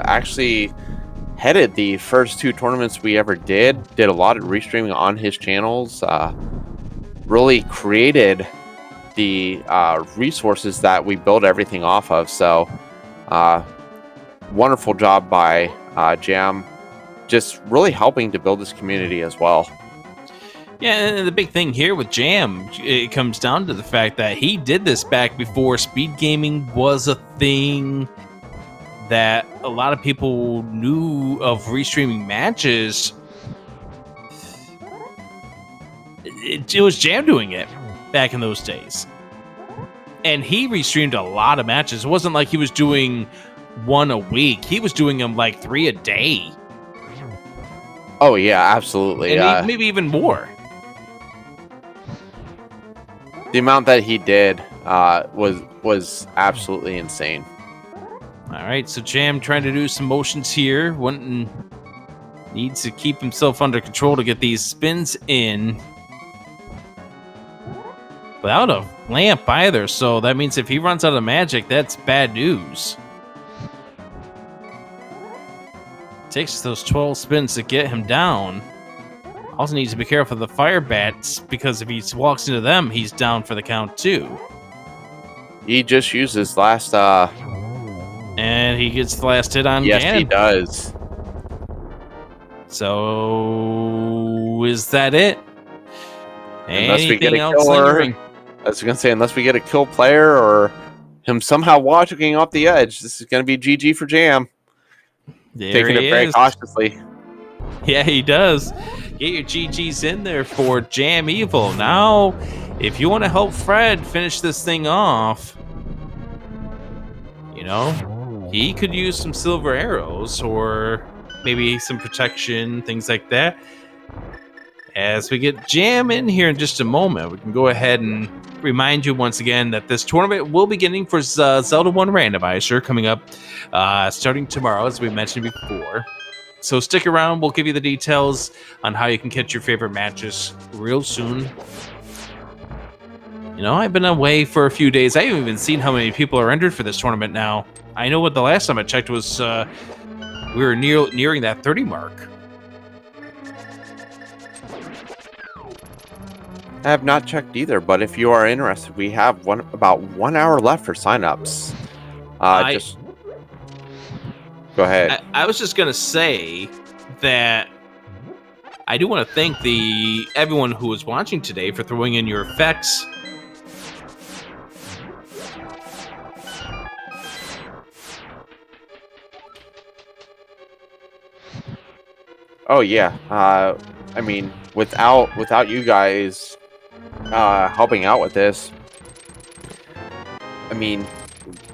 actually headed the first 2 tournaments we ever did a lot of restreaming on his channels. Really created the resources that we build everything off of. So wonderful job by Jam, just really helping to build this community as well. Yeah, and the big thing here with Jam, it comes down to the fact that he did this back before speed gaming was a thing, that a lot of people knew of restreaming matches. It was Jam doing it back in those days. And he restreamed a lot of matches. It wasn't like he was doing 1 a week. He was doing them like 3 a day. Oh, yeah, absolutely. And maybe even more. The amount that he did was absolutely insane. All right, so Jam trying to do some motions here. Needs to keep himself under control to get these spins in. Without a lamp either, so that means if he runs out of magic, that's bad news. Takes those 12 spins to get him down. Also needs to be careful of the fire bats, because if he walks into them, he's down for the count too. He just uses last and he gets the last hit on yes, Ganon. He does. So is that it? Unless we get Anything a else killer. lingering? I was gonna say, unless we get a kill player or him somehow walking off the edge, this is gonna be GG for Jam. There Taking he it very is. cautiously. Yeah, he does. Get your GGs in there for Jamevil. Now, if you want to help Fred finish this thing off, you know, he could use some silver arrows or maybe some protection, things like that. As we get Jam in here in just a moment, we can go ahead and remind you once again that this tournament will be beginning for Zelda 1 Randomizer coming up starting tomorrow, as we mentioned before. So stick around. We'll give you the details on how you can catch your favorite matches real soon. You know, I've been away for a few days. I haven't even seen how many people are entered for this tournament now. I know what the last time I checked was we were nearing that 30 mark. I have not checked either, but if you are interested, we have about 1 hour left for signups. Just go ahead. I was just gonna say that I do want to thank everyone who was watching today for throwing in your effects. Oh yeah. I mean, without you guys helping out with this, I mean,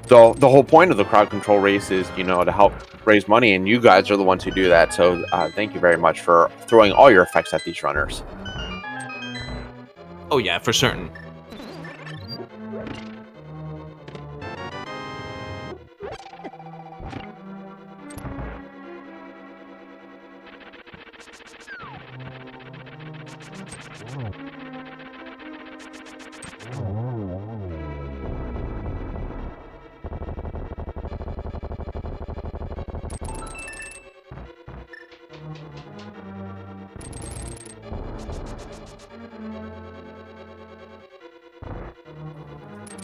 the whole point of the crowd control race is, you know, to help raise money, and you guys are the ones who do that. So thank you very much for throwing all your effects at these runners. Oh yeah, for certain.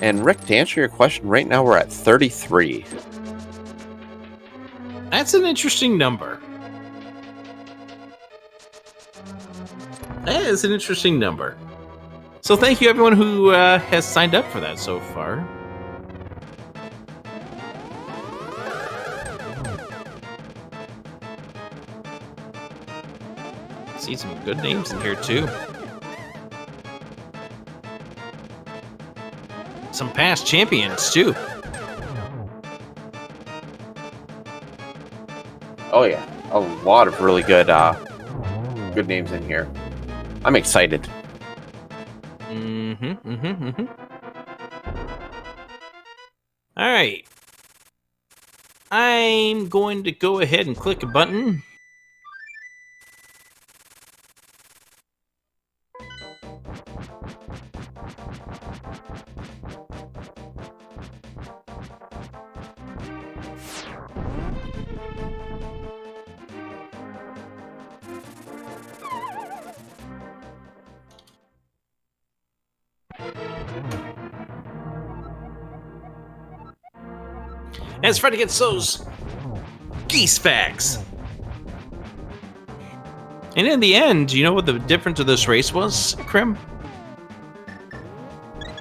And Rick, to answer your question, right now we're at 33. That's an interesting number. That is an interesting number. So thank you everyone who has signed up for that so far. See some good names in here too. Some past champions too. Oh yeah, a lot of really good names in here. I'm excited. All right. I'm going to go ahead and click a button. And it's Fred against those geese facts. And in the end, do you know what the difference of this race was, Krim?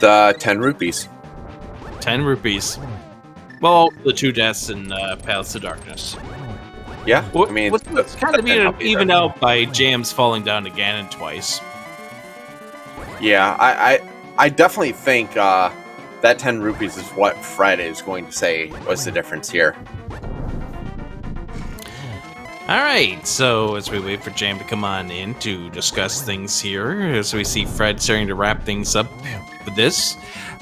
The 10 rupees. 10 rupees. Well, the 2 deaths in Paths to Darkness. Yeah, I mean, it's kind of even out by Jams falling down to Ganon twice. Yeah, I definitely think that 10 rupees is what Fred is going to say was the difference here. All right, so as we wait for Jam to come on in to discuss things here, as we see Fred starting to wrap things up with this.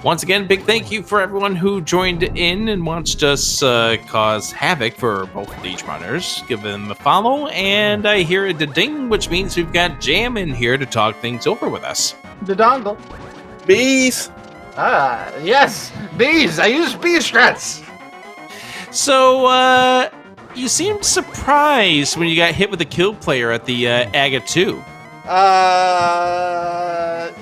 Once again, big thank you for everyone who joined in and watched us cause havoc for both of these runners. Give them a follow, and I hear a ding, which means we've got Jam in here to talk things over with us. The dongle. Bees! Ah, yes, bees. I use bee strats. So, you seemed surprised when you got hit with a kill player at the Aga 2.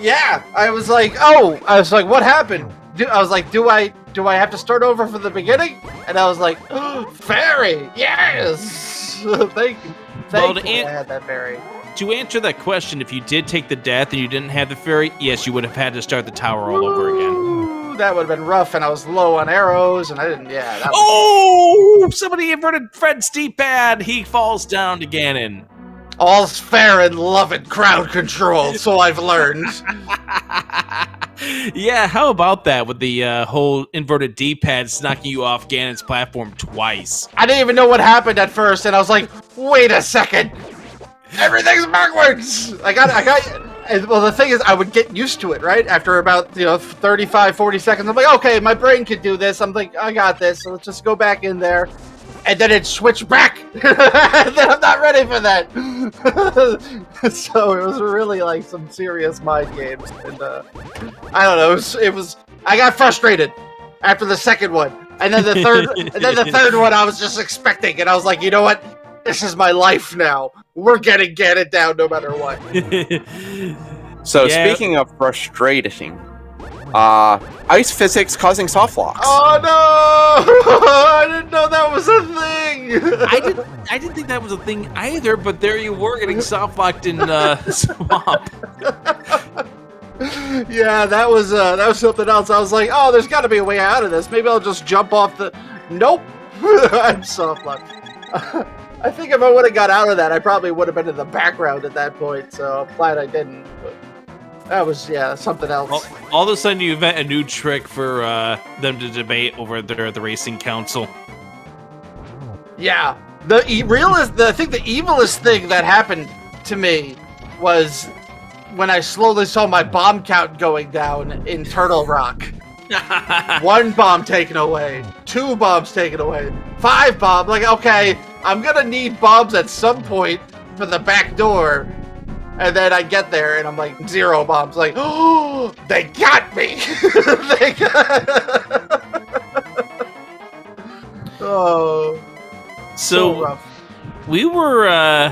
Yeah. I was like, what happened? I was like, do I have to start over from the beginning? And I was like, oh, fairy, yes. Thank you. Well, I had that fairy. To answer that question, if you did take the death and you didn't have the fairy, yes, you would have had to start the tower all over again. Ooh, that would have been rough, and I was low on arrows, and I didn't. Yeah. That was... Oh! Somebody inverted Fred's D-pad. He falls down to Ganon. All's fair in love and crowd control, so I've learned. Yeah, how about that with the whole inverted D-pads knocking you off Ganon's platform twice? I didn't even know what happened at first, and I was like, wait a second. Everything's backwards. I got. Well, the thing is, I would get used to it, right? After about 35, 40 seconds, I'm like, okay, my brain could do this. I'm like, I got this. So let's just go back in there, and then it switched back. And then I'm not ready for that. So it was really like some serious mind games, and I don't know. It was. I got frustrated after the second one, and then the third one, I was just expecting, and I was like, you know what? This is my life now. We're gonna get it down no matter what. So speaking of frustrating, ice physics causing soft locks. Oh no! I didn't know that was a thing. I didn't think that was a thing either. But there you were getting soft locked in swamp. Yeah, that was something else. I was like, oh, there's got to be a way out of this. Maybe I'll just jump off the. Nope, I'm soft locked. I think if I would have got out of that, I probably would have been in the background at that point. So I'm glad I didn't. But that was something else. All of a sudden, you invent a new trick for them to debate over there at the racing council. Yeah, I think the evilest thing that happened to me was when I slowly saw my bomb count going down in Turtle Rock. 1 bomb taken away, 2 bombs taken away, 5 bombs. Like, okay, I'm gonna need bombs at some point for the back door. And then I get there and I'm like, 0 bombs. Like, oh, they got me. Oh, so rough. We were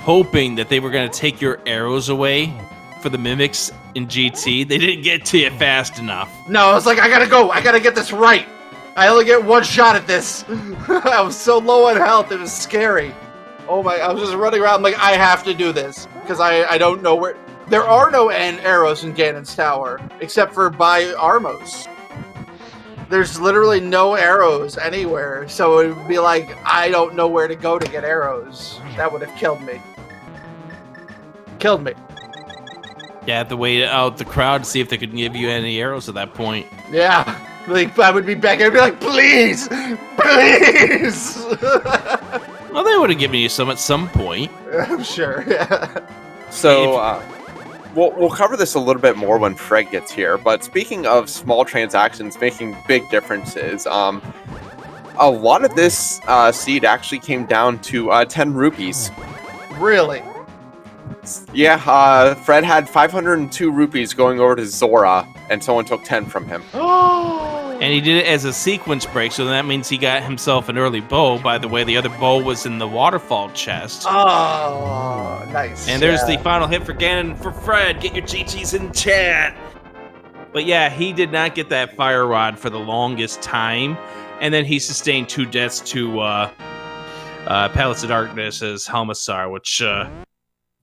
hoping that they were going to take your arrows away for the mimics in GT. They didn't get to you fast enough. No, I was like, I gotta go. I gotta get this right. I only get 1 shot at this. I was so low on health, it was scary. Oh my, I was just running around like, I have to do this. Because I don't know where... There are no arrows in Ganon's Tower, except for by Armos. There's literally no arrows anywhere, so it would be like, I don't know where to go to get arrows. That would have killed me. Killed me. You have to wait out the crowd to see if they could give you any arrows at that point. Yeah. Like, I would be back, I'd be like, please! Please! Well, they would have given you some at some point. I'm sure, yeah. So, we'll cover this a little bit more when Fred gets here, but speaking of small transactions making big differences, a lot of this seed actually came down to 10 rupees. Really? Yeah, Fred had 502 rupees going over to Zora, and someone took 10 from him. And he did it as a sequence break, so that means he got himself an early bow. By the way, the other bow was in the waterfall chest. Oh, nice. And there's the final hit for Ganon for Fred. Get your GGs in chat. But yeah, he did not get that fire rod for the longest time. And then he sustained 2 deaths to Palace of Darkness as Helmassar, which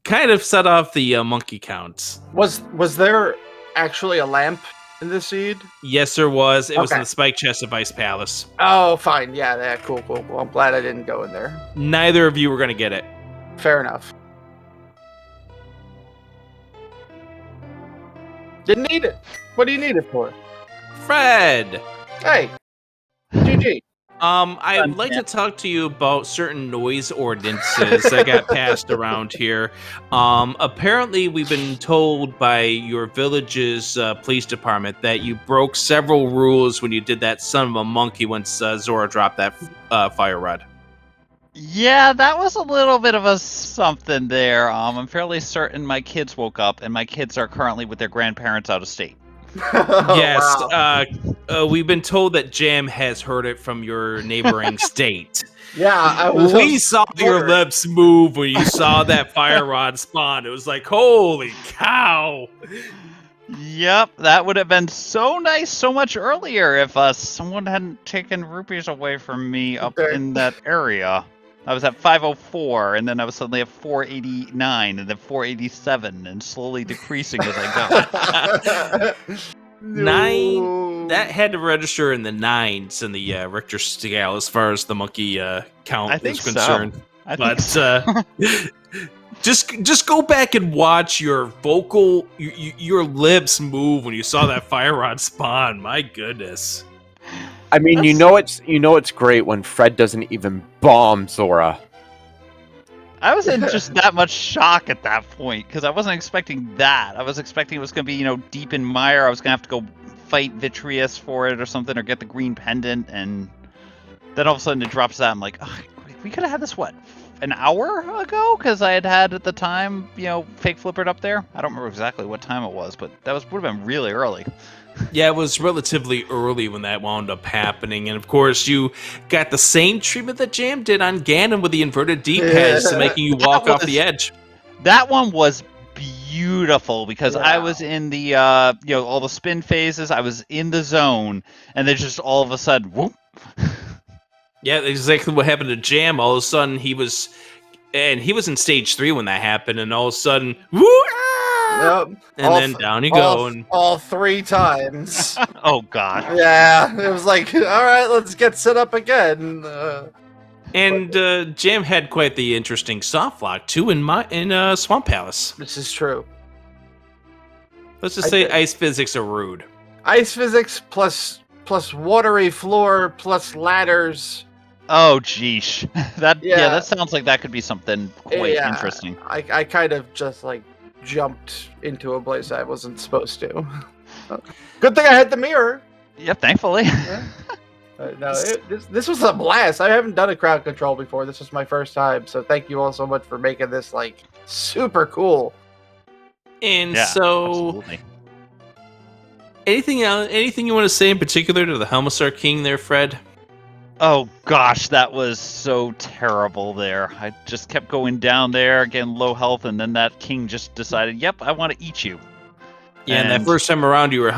kind of set off the monkey counts. Was there actually a lamp in the seed? Yes, there was. It was in the spike chest of Ice Palace. Oh, fine. Yeah, cool. I'm glad I didn't go in there. Neither of you were going to get it. Fair enough. Didn't need it. What do you need it for? Fred! Hey. GG. I'd like to talk to you about certain noise ordinances that got passed around here. Apparently, we've been told by your village's police department that you broke several rules when you did that son of a monkey once Zora dropped that fire rod. Yeah, that was a little bit of a something there. I'm fairly certain my kids woke up, and my kids are currently with their grandparents out of state. Yes, wow. We've been told that Jam has heard it from your neighboring state. Yeah, we saw your lips move when you saw that fire rod spawn. It was like, holy cow! Yep, that would have been so nice so much earlier if someone hadn't taken rupees away from me up in that area. I was at 504, and then I was suddenly at 489, and then 487, and slowly decreasing as I go. 9. That had to register in the 9s in the Richter scale as far as the monkey count is concerned. Just go back and watch your your lips move when you saw that fire rod spawn. My goodness. I mean, you know it's great when Fred doesn't even bomb Zora. I was in just that much shock at that point because I wasn't expecting that. I was expecting it was going to be, deep in mire. I was going to have to go fight Vitreous for it or something, or get the green pendant, and then all of a sudden it drops that. I'm like, oh, we could have had this, an hour ago? Because I had at the time, fake flippered up there. I don't remember exactly what time it was, but that would have been really early. Yeah, it was relatively early when that wound up happening, and of course you got the same treatment that Jam did on Ganon with the inverted D-pads, making you walk off the edge. That one was beautiful because I Yeah. was in the all the spin phases. I was in the zone, and then just all of a sudden, whoop. Yeah, exactly what happened to Jam. All of a sudden he was in stage 3 when that happened, and all of a sudden, woo! Yep. And then down you go, and all 3 times. Oh god. Yeah, it was like, all right, let's get set up again. And Jam had quite the interesting soft lock too in Swamp Palace. This is true. Let's just I say did. ice physics are rude. Ice physics plus watery floor plus ladders. Oh geesh. That Yeah. that sounds like that could be something quite Yeah. interesting. I kind of just like jumped into a place I wasn't supposed to. Good thing I had the mirror. Yeah, thankfully. No, this was a blast. I haven't done a crowd control before. This was my first time, so thank you all so much for making this like super cool. And Yeah, so, absolutely. anything else, anything you want to say in particular to the Helmasaur King there, Fred? Oh gosh, that was so terrible there. I just kept going down there, getting low health, and then that king just decided, "Yep, I want to eat you." Yeah, and that first time around, you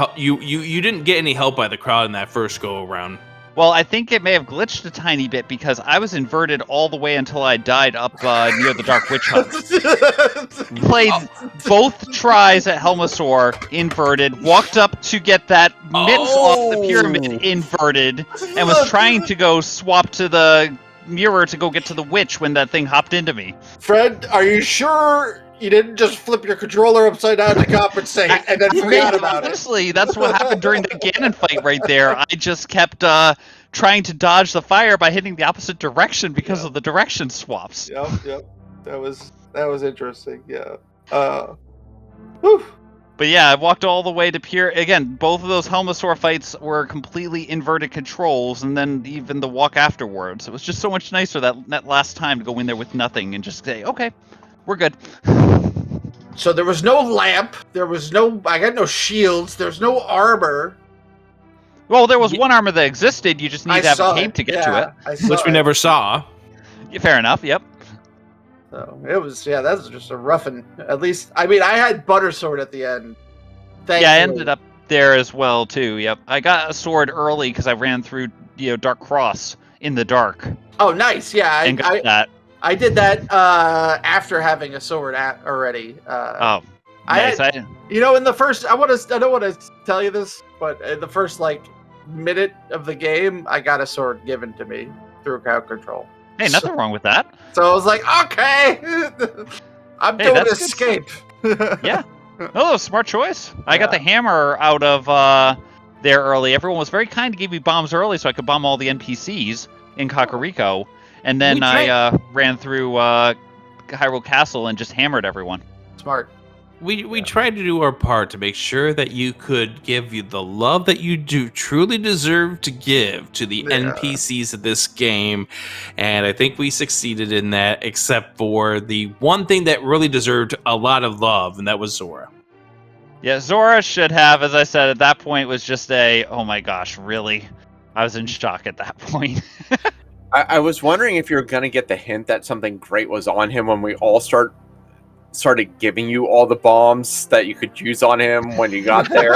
didn't get any help by the crowd in that first go around. Well, I think it may have glitched a tiny bit because I was inverted all the way until I died up near the Dark Witch Hut. Played both tries at Helmasaur inverted, walked up to get that mitts off the pyramid inverted, and was trying to go swap to the mirror to go get to the witch when that thing hopped into me. Fred, are you sure you didn't just flip your controller upside down to compensate and then forgot about it? Honestly, that's what happened during the Ganon fight right there. I just kept trying to dodge the fire by hitting the opposite direction because of the direction swaps. Yep. That was interesting. Yeah. Whew. But yeah, I walked all the way to pure. Again, both of those Helmasaur fights were completely inverted controls, and then even the walk afterwards. It was just so much nicer that last time to go in there with nothing and just say, "Okay, we're good." So there was no lamp. I got no shields. There's no armor. Well, there was one armor that existed. You just need to have a cape to get to I saw Which we it. never saw. it. Fair enough. Yep. So it was, that was just a roughin'. At least, I mean, I had butter sword at the end. Yeah, I ended up there as well too. Yep. I got a sword early because I ran through Dark Cross in the dark Oh, nice. Yeah, and got that. I did that after having a sword already. Oh, I nice. in the first, I don't want to tell you this, but in the first minute of the game, I got a sword given to me through crowd control. Hey, nothing wrong with that. So I was like, okay, I'm doing that's good escape. Yeah. Oh, smart choice. I got the hammer out of there early. Everyone was very kind to give me bombs early so I could bomb all the NPCs in Kakariko. And then I ran through Hyrule Castle and just hammered everyone. Smart. We tried to do our part to make sure that you could give you the love that you do truly deserve to give to the NPCs of this game, and I think we succeeded in that, except for the one thing that really deserved a lot of love, and that was Zora. Yeah, Zora should have, as I said, at that point was just oh my gosh, really? I was in shock at that point. I was wondering if you were going to get the hint that something great was on him when we all started giving you all the bombs that you could use on him when you got there.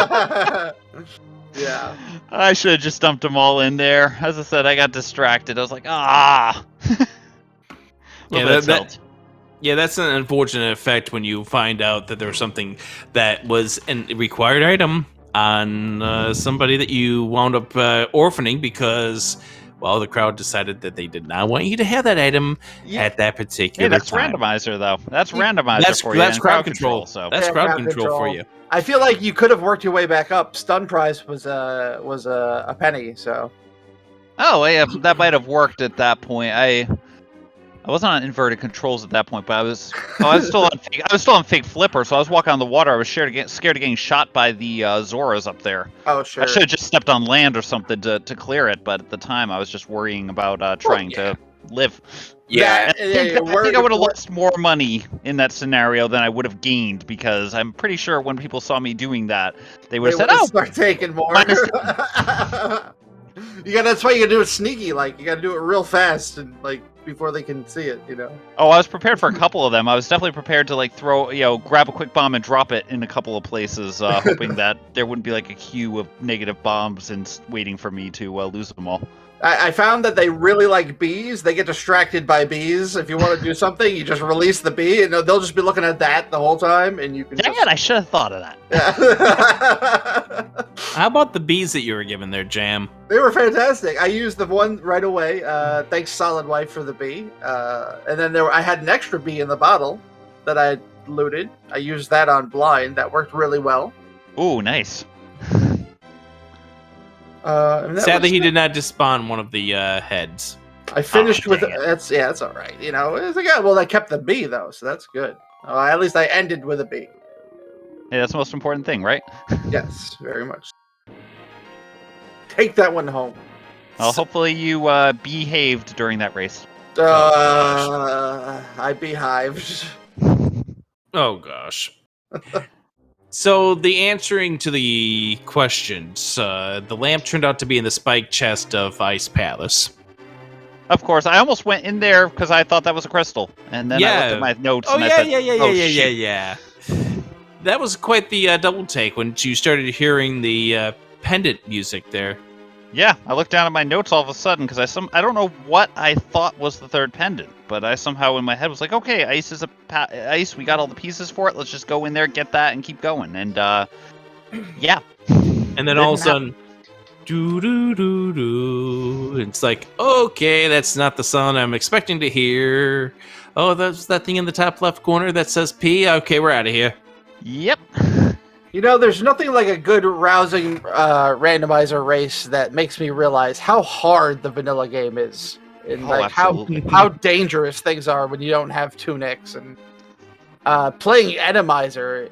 Yeah. I should have just dumped them all in there. As I said, I got distracted. I was like, ah. That's an unfortunate effect when you find out that there was something that was a required item on somebody that you wound up orphaning because, well, the crowd decided that they did not want you to have that item at that particular that's time. Randomizer, though. That's Randomizer for you. That's crowd control. So That's crowd control for you. I feel like you could have worked your way back up. Stun prize was a penny, so. Oh, yeah, that might have worked at that point. I wasn't on inverted controls at that point, but I was still on fake flipper, so I was walking on the water. I was scared of getting shot by the Zoras up there. Oh, I sure. should have just stepped on land or something to clear it, but at the time I was just worrying about trying to live. Yeah, I think I would have lost more money in that scenario than I would have gained, because I'm pretty sure when people saw me doing that, they would have said, "Oh, start taking more." That's why you gotta do it sneaky. Like, you gotta do it real fast and like before they can see it. Oh, I was prepared for a couple of them. I was definitely prepared to like grab a quick bomb and drop it in a couple of places, hoping that there wouldn't be like a queue of negative bombs and waiting for me to lose them all. I found that they really like bees. They get distracted by bees. If you want to do something, you just release the bee, and they'll just be looking at that the whole time, and you can. Dang it! I should have thought of that. Yeah. How about the bees that you were given there, Jam? They were fantastic. I used the one right away. Thanks, Solid White, for the bee. And then I had an extra bee in the bottle that I looted. I used that on blind. That worked really well. Ooh, nice. Sadly, he did not despawn one of the heads. I finished with that's all right. It's like, well, I kept the bee though, so that's good. At least I ended with a bee. Hey, that's the most important thing, right? Yes, very much. Take that one home. Well, hopefully you behaved during that race. I beehived. Oh gosh. So the answering to the questions, the lamp turned out to be in the spike chest of Ice Palace. Of course, I almost went in there because I thought that was a crystal, and then I looked at my notes and I said, yeah. That was quite the double take when you started hearing the pendant music there. Yeah, I looked down at my notes all of a sudden because I don't know what I thought was the third pendant, but I somehow in my head was like, okay, ice is ice. We got all the pieces for it. Let's just go in there, get that, and keep going. And yeah. And then all of a sudden, doo doo doo doo. It's like, okay, that's not the sound I'm expecting to hear. Oh, that's that thing in the top left corner that says P. Okay, we're out of here. Yep. There's nothing like a good, rousing randomizer race that makes me realize how hard the vanilla game is, and how dangerous things are when you don't have tunics. And playing Randomizer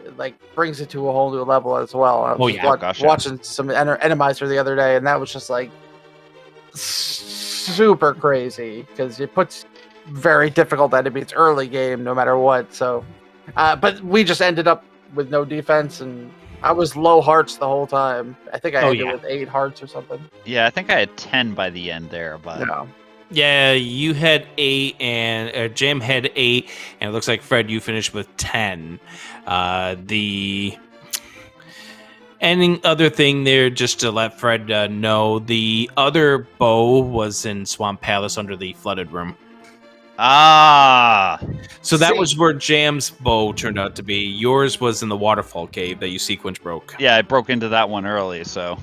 brings it to a whole new level as well. I was watching some Randomizer the other day, and that was just like super crazy because it puts very difficult enemies early game, no matter what. So, but we just ended up with no defense, and I was low hearts the whole time. I think I ended with 8 hearts or something. Yeah, I think I had 10 by the end there, but yeah, you had 8, and Jam had 8, and it looks like Fred, you finished with 10. The ending other thing there, just to let Fred know, the other bow was in Swamp Palace under the flooded room. So that was where Jam's bow turned out to be. Yours was in the waterfall cave that you sequence broke. Yeah, I broke into that one early, so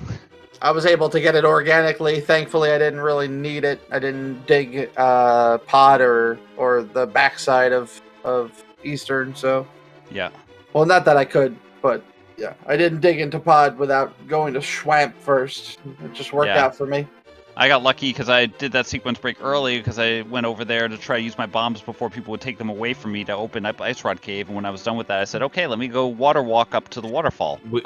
I was able to get it organically. Thankfully, I didn't really need it. I didn't dig pod or the backside of Eastern, so yeah. Well, not that I could, but yeah, I didn't dig into pod without going to Schwamp first. It just worked out for me. I got lucky because I did that sequence break early because I went over there to try to use my bombs before people would take them away from me to open up Ice Rod Cave. And when I was done with that, I said, okay, let me go water walk up to the waterfall. We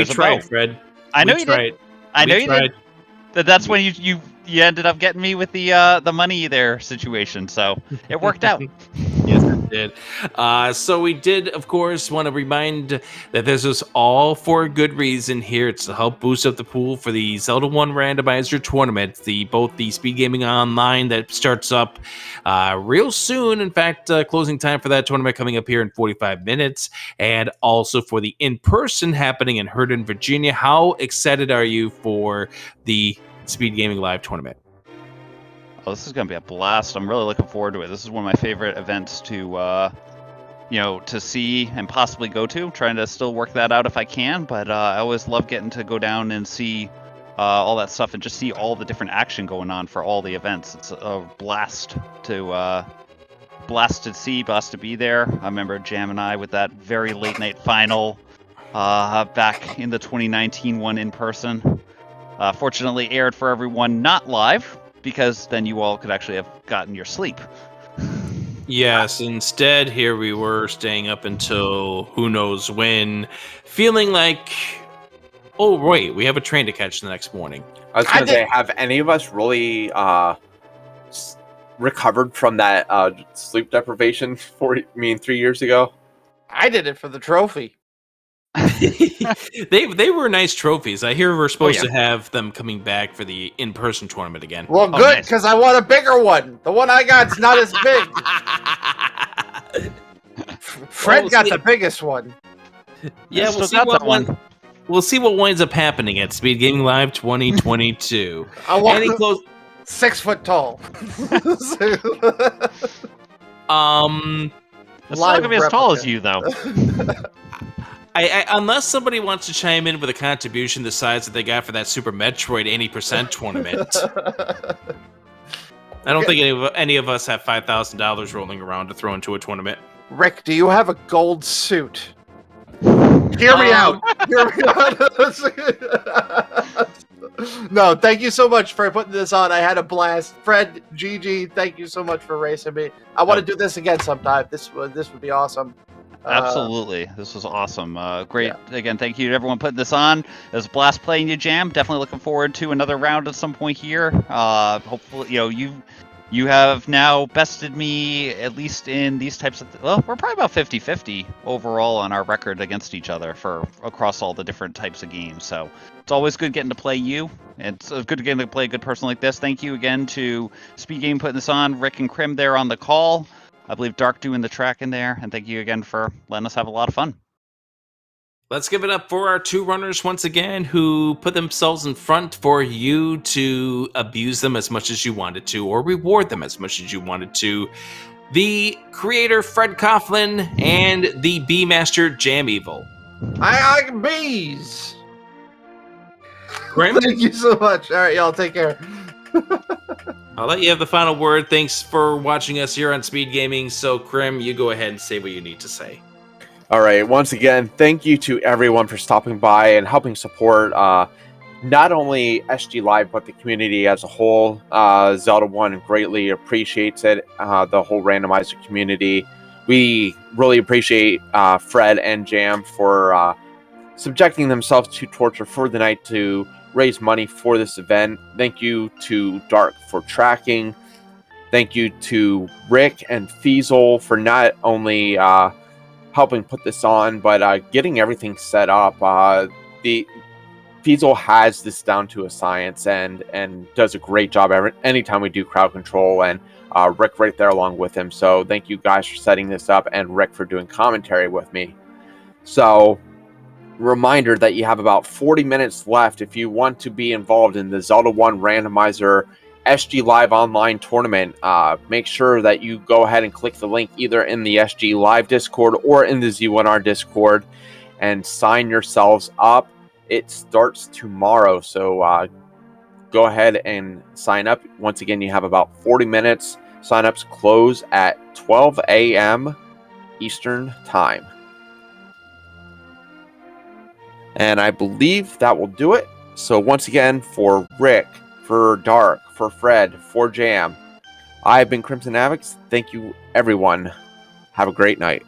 tried, Fred. I know you did. I know you did. That's when you ended up getting me with the money there situation. So it worked out. Yes, it did. So we did, of course, want to remind that this is all for a good reason here. It's to help boost up the pool for the Zelda 1 Randomizer tournament. Both the Speed Gaming Online that starts up real soon. In fact, closing time for that tournament coming up here in 45 minutes. And also for the in-person happening in Herndon, Virginia. How excited are you for the Speed Gaming Live tournament? Oh, this is going to be a blast. I'm really looking forward to it. This is one of my favorite events to see and possibly go to. I'm trying to still work that out if I can, but I always love getting to go down and see all that stuff and just see all the different action going on for all the events. It's a blast to see, blast to be there. I remember Jam and I with that very late night final back in the 2019 one in person. Fortunately aired for everyone not live, because then you all could actually have gotten your sleep. Yes, instead, here we were staying up until who knows when, feeling like, oh, wait, we have a train to catch the next morning. I was going to say, have any of us really recovered from that sleep deprivation 3 years ago? I did it for the trophy. They were nice trophies. I hear we're supposed yeah. to have them coming back for the in-person tournament again. Well, Oh, good, nice. because I want a bigger one. The one I got's not as big. Fred Well, got see- the biggest one. Yeah, I we'll still see got what that one. We'll see what winds up happening at Speed Gaming Live 2022. I want Any close? 6 foot tall. It's not gonna be as tall as you, though. I unless somebody wants to chime in with a contribution the size that they got for that Super Metroid 80% tournament. I don't think any of us have $5,000 rolling around to throw into a tournament. Rick, do you have a gold suit? Hear me out. Hear me out. No, thank you so much for putting this on. I had a blast. Fred, Gigi, thank you so much for racing me. I want to do this again sometime. This would be awesome. Absolutely. This was awesome. Great. Yeah. Again, thank you to everyone putting this on. It was a blast playing you, Jam. Definitely looking forward to another round at some point here. Hopefully, you have now bested me, at least in these types of... well, we're probably about 50-50 overall on our record against each other for across all the different types of games. So it's always good getting to play you. It's good getting to play a good person like this. Thank you again to Speed Game putting this on, Rick and Krim there on the call. I believe Dark doing the track in there. And thank you again for letting us have a lot of fun. Let's give it up for our two runners once again who put themselves in front for you to abuse them as much as you wanted to or reward them as much as you wanted to. The creator, Fred Coughlin, and the Bee Master, Jamevil. I like bees. Grim? Thank you so much. All right, y'all, take care. I'll let you have the final word. Thanks for watching us here on Speed Gaming. So, Krim, you go ahead and say what you need to say. All right. Once again, thank you to everyone for stopping by and helping support not only SG Live, but the community as a whole. Zelda 1 greatly appreciates it, the whole randomizer community. We really appreciate Fred and Jam for subjecting themselves to torture for the night to raise money for this event. Thank you to Dark for tracking. Thank you to Rick and Feazle for not only helping put this on, but getting everything set up. The Feazle has this down to a science and does a great job anytime we do crowd control, and Rick right there along with him. So thank you guys for setting this up, and Rick for doing commentary with me. So reminder that you have about 40 minutes left if you want to be involved in the Zelda 1 Randomizer SG Live online tournament. Make sure that you go ahead and click the link either in the SG Live Discord or in the Z1R Discord and sign yourselves up. It starts tomorrow, so go ahead and sign up. Once again, you have about 40 minutes. Sign-ups close at 12 a.m. Eastern Time. And I believe that will do it. So once again, for Rick, for Dark, for Fred, for Jam, I've been Crimson Avix. Thank you, everyone. Have a great night.